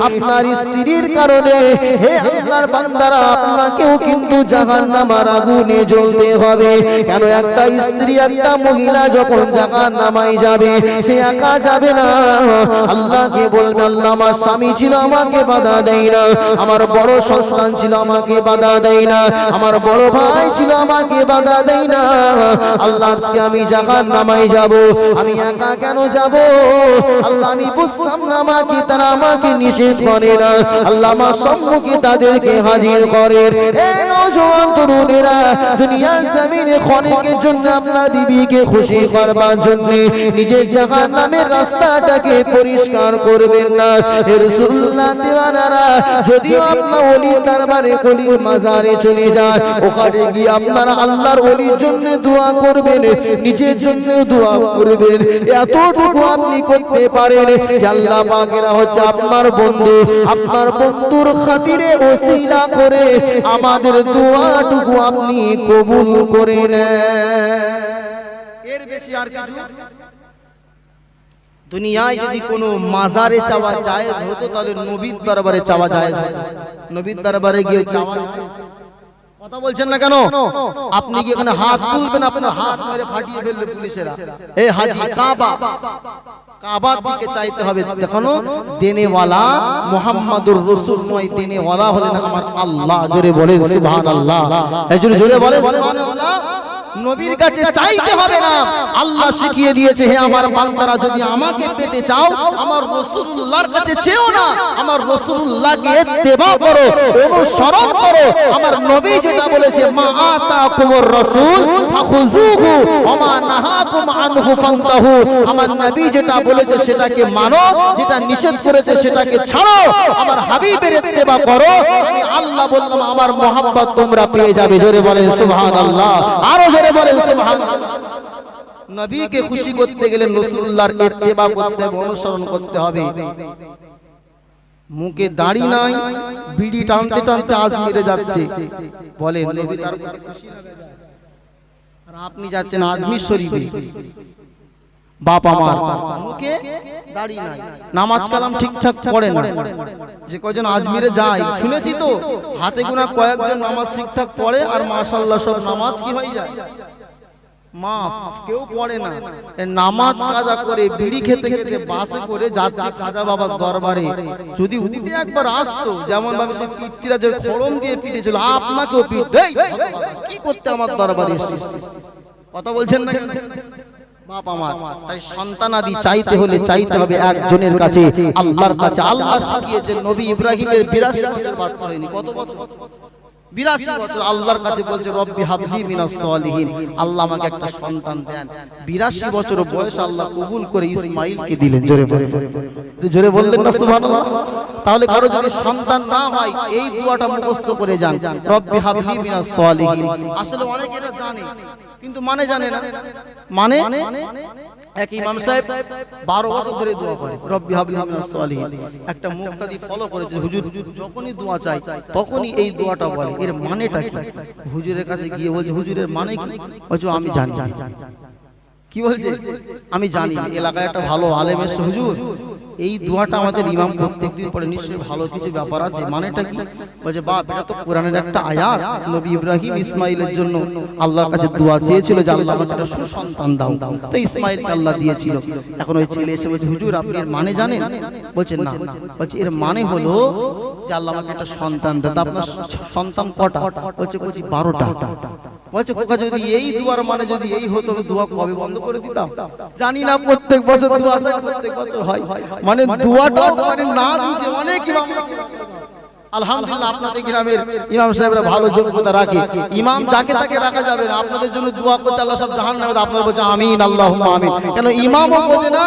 আপনার স্ত্রীর কারণে হে আল্লাহর বান্দারা আপনাকেও কিন্তু জাহান্নামের আগুনে জ্বলতে হবে। কেন একটা স্ত্রী একটা মহিলা যখন জাহান্নামে যাবে সে একা যাবে না, আল্লাহকে বলবে আল্লাহ আমার স্বামী ছিল আমাকে বাধা দেয় না, আমার বড় সন্তান ছিল আমাকে বাধা দেয় না, আমার বড় ভাই ছিল আমাকে বাধা দেয় না, আল্লাহ আজকে আমি জাহান্নামে যাব, আমি একা কেন যাব? আল্লাহ আমি বুঝতাম না আমাকে তারা আমাকে নিষেধ করে না, আল্লাহ আমার সম্মুখে তাদেরকে হাজির করেন। এ নওজোয়ান তরুণেরা, দুনিয়ার জমিনে ক্ষণিকের জন্য আপনার বিবিকে খুশি করবার জন্য নিজের জাহান্নামের রাস্তাটাকে পরিষ্কার করবেন না। হে রাসূলুল্লাহ দিওয়ানারা, যদিও আপনার ওলির দরবারে ওলির মাজারে চলে যান, ওখানে গিয়ে আপনারা আল্লাহর ওলির জন্য দোয়া করবেন, নিজের জন্য দোয়া করবেন। এতটুকু আপনি করতে পারেন যে আল্লাহ পাকেরা হচ্ছে আপনার বন্ধু, আপনার বন্ধুর খাতিরে ওসিলা করে আমাদের দোয়াটুকু আপনি কবুল করে নেন। এর বেশি আর কিছু দুনিয়ায় যদি কোনো মাজারে চাওয়া জায়েজ হতো তাহলে নবীর দরবারে চাওয়া জায়েজ হতো। নবীর দরবারে গিয়ে চাওয়া, কথা বলছেন না কেন? আপনি কি এখানে হাত তুলবেন, আপনার হাত মেরে ফাটিয়ে ফেলবে পুলিশেরা। এই হাজি কাবা, কাবার দিকে চাইতে হবে। দেখো দেনেওয়ালা মুহাম্মাদুর রাসূল নয়, দেনেওয়ালা হলেন আমার আল্লাহ। জোরে বলেন সুবহানাল্লাহ, জোরে বলেন সুবহানাল্লাহ। নবীর কাছে চাইতে হবে না, আল্লাহ শিখিয়ে দিয়েছে হে আমার বান্দারা যদি আমাকে পেতে চাও আমার রাসূলুল্লাহর কাছে চেও না, আমার রাসূলুল্লাহকে ইত্তেবা করো, অনুসরণ করো। আমার নবী যেটা বলেছে মা আতাকুমুর রাসূল ফাখুযুহু ওয়া মা নাহাকুম আনহু ফান্তাহু, আমার নবী যেটা বলেছে সেটাকে মানো, যেটা নিষেধ করেছে সেটাকে ছাড়ো। আমার হাবিবের ইত্তেবা করো। আমি আল্লাহ বললাম আমার মহব্বত তোমরা পেয়ে যাবে। জোরে বলেন সুবহানাল্লাহ, আরো জোরে বলেন সুবহানাল্লাহ। নবীকে খুশি করতে গেলে রাসূলুল্লাহর ইত্তেবা করতে হবে, অনুসরণ করতে হবে। মুখে দাড়ি নাই, বিড়ি টানতে টানতে আজমিরে যাচ্ছে, বলেন নবী তার প্রতি খুশি না? আর আপনি যাচ্ছেন আজমির শরীফে, বাপ আমার মুখে দাড়ি নাই, নামাজ কালাম ঠিকঠাক পড়ে না। যে কয়জন আজমিরে যায় শুনেছি তো, হাতে গোনা কয়েকজন নামাজ ঠিকঠাক পড়ে, আর মাশাআল্লাহ সব নামাজ কি হয়ে যায় মা কেউ পড়ে না। নামাজ কাজা করে বিড়ি খেতে খেতে বাসে করে যাচ্ছে খাজা বাবার দরবারে, যদি উঠে একবার আসতো যেমন ভাবে সে পিতৃরাজের খড়ম দিয়ে পিটেছিল, আপনাকেও পিট দেই কি করতে আমার দরবারে এসেছিস? কথা বলছেন না বাপ আমার। তাই সন্তানাদি চাইতে হলে চাইতে হবে একজনের কাছে, আল্লাহর কাছে। আল্লাহ শিখিয়েছেন নবী ইব্রাহিমের 82 বছর বাচ্চা হয়নি, কত বছর? 82 বছর আল্লাহর কাছে বলছে রব্বি হাবলি মিনাস সালিহিন, আল্লাহ আমাকে একটা সন্তান দেন। 82 বছর বয়স আল্লাহ কবুল করে ইসমাঈলকে দিলেন। জোরে বললেন না সুবহানাল্লাহ? তাহলে কারো যদি সন্তান না হয় এই দোয়াটা মুখস্থ করে যান, রব্বি হাবলি মিনাস সালিহিন। আসলে অনেকে এটা জানে কিন্তু মানে জানে না। মানে এক ইমাম সাহেব 12 বছর ধরে দোয়া করে রব্বি হাবলি মিনাস সালিহিন। একটা মুক্তাদি ফলো করেছে, হুজুর যখনই দোয়া চাই তখনই এই দোয়াটা বলে। এর মানেটা কি? হুজুরের কাছে গিয়ে বলছে হুজুরের মানে কি? বলছে আমি জানি। কি বলছে? আমি জানি। এলাকায় একটা ভালো আলেম এসে হুজুর এই দোয়াটা আমাদের ইমাম প্রত্যেকদিন পড়ে, নিশ্চয়ই ভালো কিছু ব্যাপার আছে, মানেটা কি? বলছে বাপ এটা তো কোরআনের একটা আয়াত, নবী ইব্রাহিম ইসমাইলের জন্য আল্লাহর কাছে দোয়া চেয়েছিল যে আল্লাহ আমাকে একটা সুসন্তান দাও, তো ইসমাইলকে আল্লাহ দিয়েছিল। এখন ওই ছেলে এসে বলছে হুজুর আপনি এর মানে জানেন? বলছে না। বলছে এর মানে হলো যে আল্লাহ আমাকে একটা সন্তান দেন। আপনার সন্তান কটা? বলছে 12টা। বলছে খোকা যদি এই দোয়ার মানে যদি এই হতো দোয়া কবে বন্ধ করে দিতাম? জানি না, প্রত্যেক বছর দোয়া চাই, প্রত্যেক বছর হয়। মানে দোয়াটাও করে না বুঝে অনেক ইমাম। আলহামদুলিল্লাহ আপনাদের গ্রামের ইমাম সাহেবরা ভালো যোগ্যতা রাখে, ইমাম যাকে তাকে রাখা যাবে না। আপনাদের জন্য দোয়া করতে আল্লাহ সব জাহান্নামে, আপনারা বলছেন আমিন আল্লাহুম্মা আমিন। কেন ইমামও বোঝে না,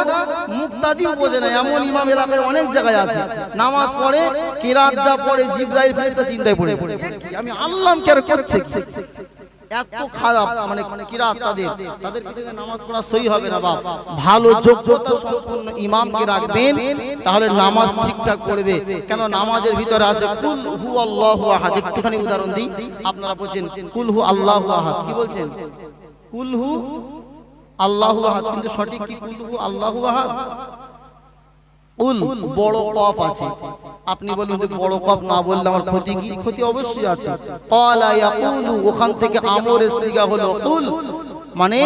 মুক্তাদিও বোঝে না। এমন ইমাম এলাকায় অনেক জায়গায় আছে, নামাজ পড়ে কিরাত যা পড়ে জিবরাইল ফেরেশতা চিন্তায় পড়ে আমি আল্লাহ কেন করছে। এত খারাপ মানে কিরাত তাদের থেকে নামাজ পড়া সহি হবে না বাপ। ভালো যোগ্যতা সম্পন্ন ইমামকে রাখবেন, তাহলে নামাজ ঠিকঠাক করে দে। কেন নামাজের ভিতরে আছে কুল হু আল্লাহু আহাদ। একটুখানি উদাহরণ দিই, আপনারা বলছেন কুল হু আল্লাহু আহাদ, কি বলছেন? কুল হু আল্লাহু আহাদ, কিন্তু সঠিক কি কুল হু আল্লাহু আহাদ? উল বড় কফ আছে, আপনি বলুন যে বড় কফ না বললে আমার ক্ষতি কি? ক্ষতি অবশ্যই আছে। ক্বালা ইয়াকুলু, ওখান থেকে আমরের সিগা হলো উল, মানে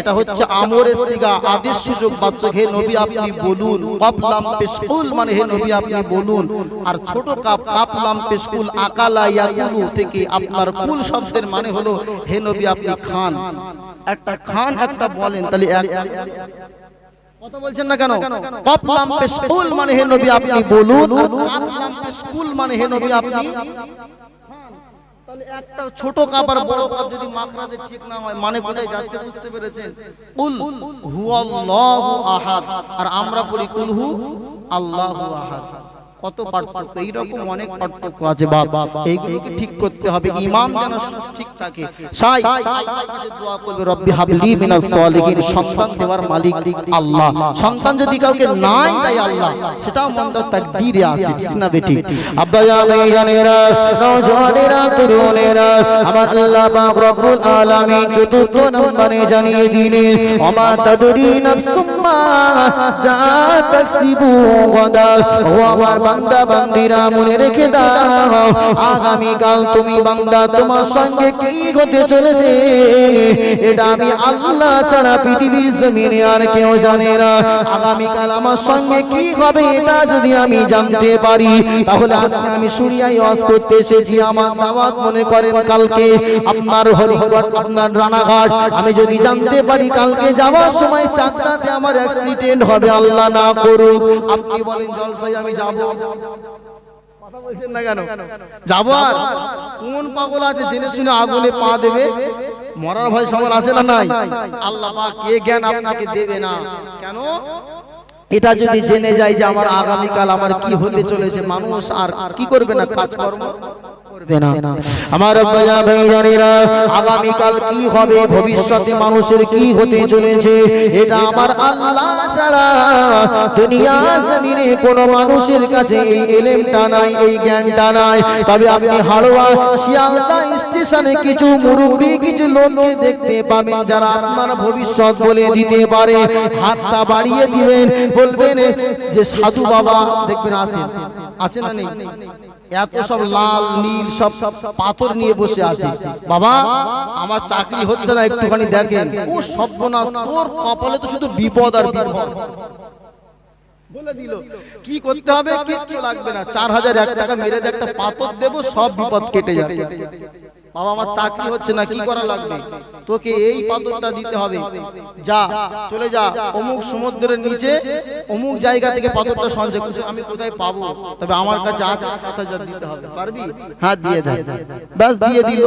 এটা হচ্ছে আমরের সিগা, আদেশ সুযোগ বাচ্চা, হে নবী আপনি বলুন। কফ লাম পেশ কুল মানে হে নবী আপনি বলুন। আর ছোট কাপ কাপ লাম পেশ কুল, আকালা ইয়াকুলু থেকে আপনার কুল শব্দের মানে হলো হে নবী আপনি খান। একটা খান একটা বলেন, তাহলে এক কথা বলছেন না কেন? কফ লাম পেশ কুল মানে হে নবী আপনি বলুন, আর কাপ লাম পেশ কুল মানে হে নবী আপনি খান। তাহলে একটা ছোট কাপ আর বড় কাপ যদি মাখরাজে ঠিক না হয়, মানে কোথায় যাচ্ছে বুঝতে পেরেছেন? কুল হুয়াল্লাহু আহাদ, আর আমরা পড়ি কুল হু আল্লাহু আহাদ। কত পার্থক্য, এইরকম অনেক পার্থক্য আছে বাপ। এইগুলোকে ঠিক করতে হবে, ইমাম যেন ঠিক থাকে। সাই আল্লাহর কাছে দোয়া করবে, রব্বি হাবলি মিনাস সালিহিন, সন্তান দেওয়ার মালিক আল্লাহ। সন্তান যদি কাউকে নাই দেয় আল্লাহ, সেটাও মন্দের তাকদীরে আছে, ঠিক না বেটি? আব্বা জানেরা, নওজওয়ানেরা, তরুণেরা, আমার আল্লাহ পাক রব্বুল আলামিন চতুর্থ নম্বরে জানিয়ে দিলেন, ওমা তাদরি নাফসুম মা যা তাকসিবু গাদা। ও আমার বান্দা বান্দিরা, মনে রেখে দাও, আগামী কাল তুমি বান্দা তোমার সঙ্গে কি হতে চলেছে এটা আমি আল্লাহ ছাড়া পৃথিবীর জমিনে আর কেউ জানে না। আগামী কাল আমার সঙ্গে কি হবে এটা যদি আমি জানতে পারি, তাহলে আজকে আমি সুরিয়ায় ওয়াজ করতে এসেছি। আমার দাওয়াত মনে করেন কালকে আপনার হরিঘাট, আপনার রানাঘাট। আমি যদি জানতে পারি কালকে যাওয়ার সময় চাকদাতে আমার অ্যাক্সিডেন্ট হবে, আল্লাহ না করুক, আপনি বলেন জলসায় আমি যাব? কথা বলছেন না কেন? যাবো। আর কোন পাগল আছে জেনে শুনে আগুনে পা দেবে? মরার ভয় সবার আছে না নাই? আল্লাহ পাক কে জ্ঞান আপনাকে দেবে না কেন? এটা যদি জেনে যায় যে আমার আগামীকাল আমার কি হতে চলেছে, মানুষ আর কি করবে না, কাজকর্ম করবে না। আমার আব্বা ভাইজানেরা, আগামীকাল কি হবে, ভবিষ্যতে মানুষের কি হতে চলেছে, এটা আমার আল্লাহ ছাড়া দুনিয়া জমিনে কোন মানুষের কাছে এই ইলমটা নাই, এই জ্ঞানটা নাই। তবে আপনি হাড়োয়া শিয়ালদা স্টেশনে কিছু মুরব্বী, কিছু লোককে দেখতে পাবেন যারা আপনার ভবিষ্যৎ বলে দিতে পারে। হাতটা বাড়িয়ে দিবেন, বলবেন যে সাধু বাবা, দেখবেন আছে না নেই? এত সব লাল নীল সব পাথর নিয়ে বসে আছে, বাবা আমার চাকরি হচ্ছে না, একটুখানি দেখেন। ও সর্বনাশ, তোর কপালে তো শুধু বিপদ আর বিপদ। বলে দিল কি করতে হবে, কিচ্ছু লাগবে না, 4001 টাকা মেরে দিয়ে একটা পাথর দেবো, সব বিপদ কেটে যাবে। বাবা আমার চাকরি হচ্ছে না, কি করা লাগবে? তোকে এই পাথরটা দিতে হবে, যা চলে যা অমুক সমুদ্রের নিচে অমুক জায়গা থেকে পাথরটা সঞ্চয় করছে। আমি কোথায় পাবো? তবে আমার কাছে আছে, 7000 দিতে হবে, পারবি? হ্যাঁ দিয়ে দে। ব্যাস দিয়ে দিল।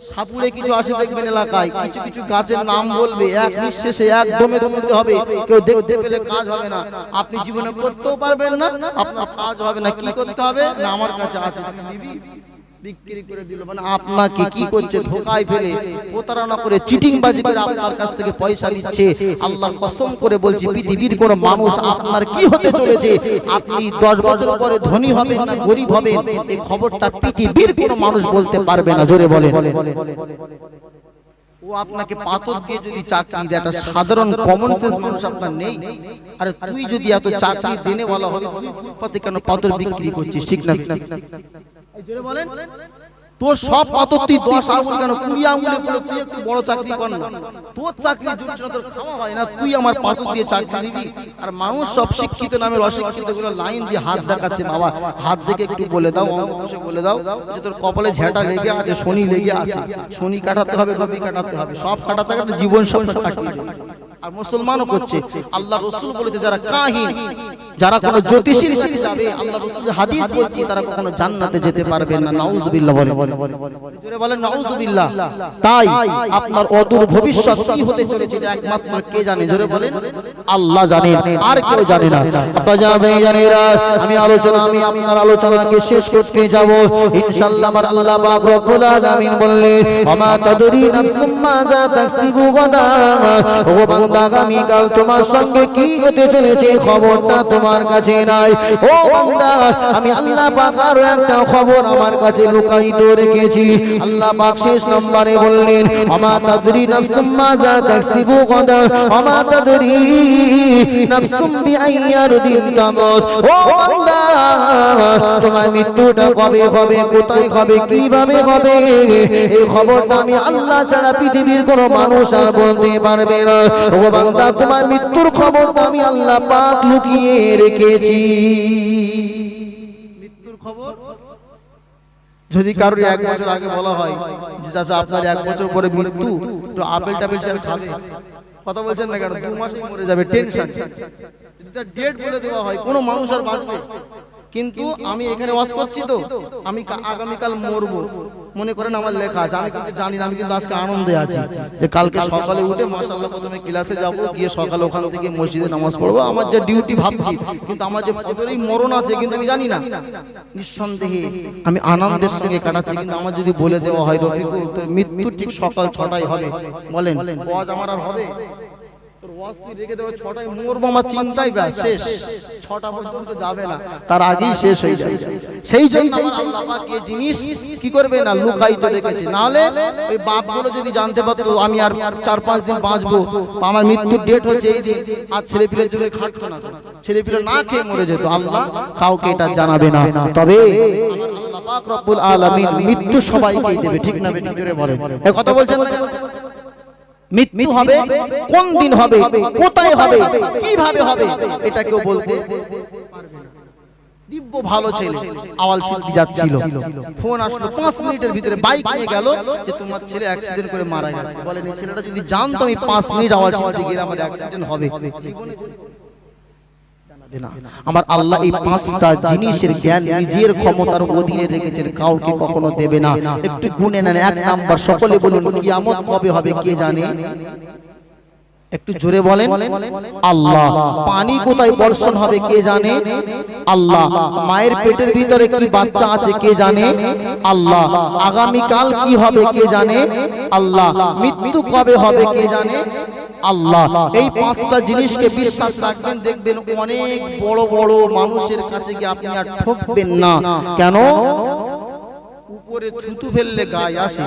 সাপুড়ে কিছু আসে দেখবেন এলাকায়, কিছু কিছু গাছের নাম বলবে, এক নিঃশেষে একদমে তুলতে হবে, কেউ দেখতে পেলে কাজ হবে না। আপনি জীবনে করতেও পারবেন না, আপনার কাজ হবে না। কি করতে হবে না, আমার কাছে আছে, দিবি? বিক্রি করে দিল, মানে আপনাকে কি করছে, ধোকায় ফেলে, প্রতারণা করে, চিটিংবাজি করে আপনার কাছ থেকে পয়সা নিচ্ছে। আল্লাহর কসম করে বলছি, পৃথিবীর কোন মানুষ আপনার কি হতে চলেছে, আপনি 10 বছর পরে ধনী হবেন না গরিব হবেন, এই খবরটা পৃথিবীর কোন মানুষ বলতে পারবে না। জোরে বলেন। ও আপনাকে পাথর দিয়ে যদি চাকরি দেয়, একটা সাধারণ কমন সেন্স মানুষ আপনার নেই। আরে তুই যদি এত চাকরি দেনে বলা হবে, তুই কেন পাথর বিক্রি করছিস? ঠিক না? জোরে বলেন। তোর সব পাথর তুই 10 আঙ্গুল কেন 20 আঙ্গুলে পড়ে তুই একটু বড় চাকরি কর না। তোর চাকরি জুটছে না, তোর খাওয়া হয় না, তুই আমার পাথর দিয়ে চাকরি দিবি? আর মানুষ সব শিক্ষিত নামের অশিক্ষিত গুলো লাইন দিয়ে হাত দেখাচ্ছে। বাবা হাত দেখে একটু বলে দাও, অঙ্কুশে বলে দাও যে তোর কপালে ঝেঁটা লেগে আছে, শনি লেগে আছে, শনি কাটাতে হবে, রবি কাটাতে হবে, সব কাটাতে কাটাতে জীবন সব কাটিয়ে দেবে। আর মুসলমানও করছে। আল্লাহ রাসূল বলেছে যারা কাহিন, যারা কোন জ্যোতিষীর কাছে যাবে, আল্লাহ রাসূলের হাদিস বলছি, তারা কখনো জান্নাতে যেতে পারবে না। নাউযুবিল্লাহ বলে। জোরে বলেন নাউযুবিল্লাহ। তাই আপনার অদূর ভবিষ্যৎ কি হতে চলেছে এটা একমাত্র কে জানে? জোরে বলেন। আল্লাহ জানেন, আর কেউ জানে না। আমি আপনার আলোচনাকে শেষ করতে যাব ইনশাআল্লাহ। আমার আল্লাহ পাক রব্বুল আলামিন বললেন, ওমা তাদরি নাফসুম মাযা তাকসিবু গাদা। ও বান্দা, আগামী কাল তোমার সঙ্গে কি হতে চলেছে খবরটা তোমার কাছে নাই। ও বান্দা, আমি আল্লাহ পাক আরো একটা খবর আমার কাছে লুকায়িত রেখেছি। আল্লাহ পাক শেষ নম্বরে বললেন, ওমা তাদরি নাফসুম মাযা তাকসিবু গাদা ওমা তাদরি নাফসুম বিআইয়ারদিন তামুত। ও বান্দা, তোমার মৃত্যুটা কবে হবে, কোথায় হবে, কিভাবে হবে, এই খবরটা আমি আল্লাহ ছাড়া পৃথিবীর কোনো মানুষ আর বলতে পারবে না। ও বান্দা, তোমার মৃত্যুর খবরটা আমি আল্লাহ পাক লুকিয়ে রেখেছি। মৃত্যুর খবর যদি কারোর 1 বছর আগে বলা হয় যে চাচা আপনার 1 বছর পরে মৃত্যু, তো আপেল টাপেল শেয়ার খাবে, কথা বলছেন না কেন? 2 মাসে মরে যাবে, টেনশন। যদি তার ডেট বলে দেওয়া হয়, কোনো মানুষ আর বাঁচবে? কিন্তু আমি এখানে ওয়াজ করছি তো, আমি আগামীকাল মরবো মনে করেন আমার লেখা আছে, আমি কিন্তু জানি না। আমি কিন্তু আজকে আনন্দে আছি যে কালকে সকালে উঠে মাশাআল্লাহ প্রথমে ক্লাসে যাব, গিয়ে সকালে ওখান থেকে মসজিদে নামাজ পড়বো, আমার যে ডিউটি ভাবছি। কিন্তু আমার যে পদরেই মরণ আছে কিন্তু আমি জানি না। নিঃসন্দেহে আমি আনন্দের সঙ্গে কাটাচ্ছি। কিন্তু আমার যদি বলে দেওয়া হয় রফিকুল তোর মৃত্যু ঠিক সকাল 6টায় হবে, বলেন ওয়াজ আমার আর হবে? তোর ওয়াজ তুই রেখে দেবে 6টায়, মরবো আমার চিন্তাই ব্যাস শেষ। 6টা পর্যন্ত যাবে না, তার আগেই শেষ হয়ে যাবে। সেই জন্য আমার আল্লাহ পাক এই জিনিস কি করবে না, লুকায়িত রেখেছে। নাহলে ওই বাপগুলো যদি জানতে পারতো আমি আর 4-5 দিন বাঁচবো, আমার মৃত্যুর ডেট হচ্ছে এই দিন, আর ছেলেপিলের জন্য খাটতো না, ছেলেপিলে না খেয়ে মরে যেত। আল্লাহ কাউকে এটা জানাবে না। তবে আমার আল্লাহ পাক রব্বুল আলামিন মৃত্যু সবাইকেই দেবে, ঠিক না বেটি? জোরে বলেন, এই কথা বলছেন না? মৃত্যু হবে, কোন দিন হবে, কোথায় হবে, কিভাবে হবে, এটা কেউ বলতে পারবে না। দিব্য ভালো ছেলে আওয়াল সিদ্ধি যাচ্ছিল, ফোন আসলো 5 মিনিটের ভিতরে, বাইক নিয়ে গেল যে তোমার ছেলে অ্যাক্সিডেন্ট করে মারা গেছে। বলেন এই ছেলেটা যদি জানতো আমি 5 মিনিট আওয়াল সিদ্ধি গেলে আমার অ্যাক্সিডেন্ট হবে, আমার আল্লাহ এই 5টা জিনিসের জ্ঞান নিজের ক্ষমতার অধীনে রেখেছেন, কাউকে কখনো দেবে না। একটু গুনে নেন। 1 নাম্বার, সকলে বলুন কিয়ামত কবে হবে কে জানে? একটু জোরে বলেন। আল্লাহ। পানি কোথায় বর্ষণ হবে কে জানে? আল্লাহ। মায়ের পেটের ভিতরে কি বাচ্চা আছে কে জানে? আল্লাহ। আগামী কাল কি হবে কে জানে? আল্লাহ। মৃত্যু কবে হবে কে জানে? আল্লাহ। এই 5টা জিনিসকে বিশ্বাস রাখবেন, দেখবেন অনেক বড় বড় মানুষের কাছে গিয়ে আপনি আর ঠকবেন না। কেন? উপরে থুতু ফেললে গায়ে আসে,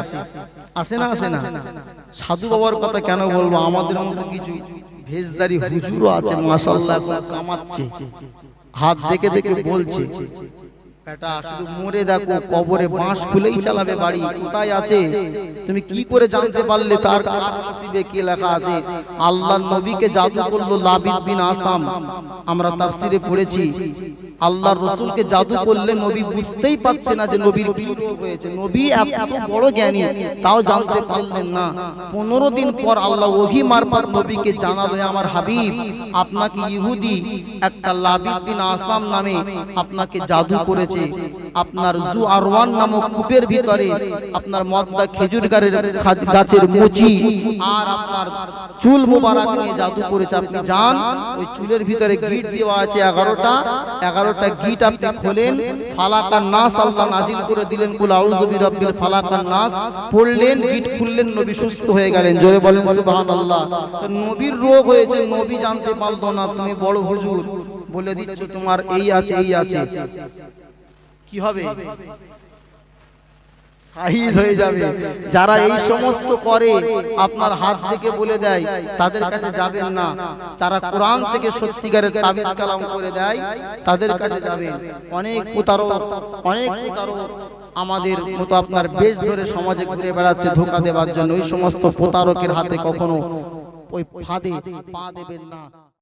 আসে না? আসে না? সাধু বাবার কথা কেন বলবো, আমাদের মতো কিছু ভেজদারি হুজুরও আছে মাশাআল্লাহ, কামাচ্ছে, হাত দেখে দেখে বলছে বেটা শুধু মরে দেখো, কবরে বাঁশ খুলেই চালাবে বাড়ি। কোথায় আছে তুমি কি করে জানতে পারলে তার নসিবে কি লেখা আছে? আল্লাহর নবীকে জাদু করলো লাবিদ বিন আসাম, আমরা তাফসিরে পড়েছি। আল্লাহর রাসূলকে জাদু করলে নবী বুঝতেই পারছে না যে নবীর কি রোগ হয়েছে। নবী এত বড় জ্ঞানী, তাও জানতে পারলেন না। 15 দিন পর আল্লাহ ওহী মারফত নবীকে জানালো, আমার হাবিব আপনাকে ইহুদি একটা লাবিদ বিন আসাম নামে আপনাকে জাদু করেছে। আপনার জু আরওয়ান নামক কূপের ভিতরে আপনার মদ্দা খেজুর গাছের মুচি আর আপনার চুল মোবারক নিয়ে জাদু করেছে। আপনি যান, ওই চুলের ভিতরে গিট দেওয়া আছে 11টা গিট আপনি খোলেন, ফালাকান নাস আল্লাহ নাজিল করে দিলেন, কুল আউযু বিরাব্বিল ফালাকান নাস পড়লেন, গিট খুললেন, নবী সুস্থ হয়ে গেলেন। জোরে বলেন সুবহানাল্লাহ। তো নবীর রোগ হয়েছে, নবী জানতে পারলো না, তুমি বড় হুজুর বলে দিচ্ছ তোমার এই আছে এই আছে, কি হবে? সাইজ হয়ে যাবে। যারা এই সমস্ত করে আপনার হাত থেকে বলে দেয়, তাদের কাছে যাবেন না। যারা কোরআন থেকে সত্যিকারের তাবিজ কালাম করে দেয়, তাদের কাছে যাবেন। অনেক প্রতারক আমাদের মতো আপনার বেশ ধরে সমাজে ঘুরে বেড়াচ্ছে ধোঁকা দেওয়ার জন্য। ওই সমস্ত প্রতারকের হাতে কখনো ওই ফাঁদে পা দেবেন না।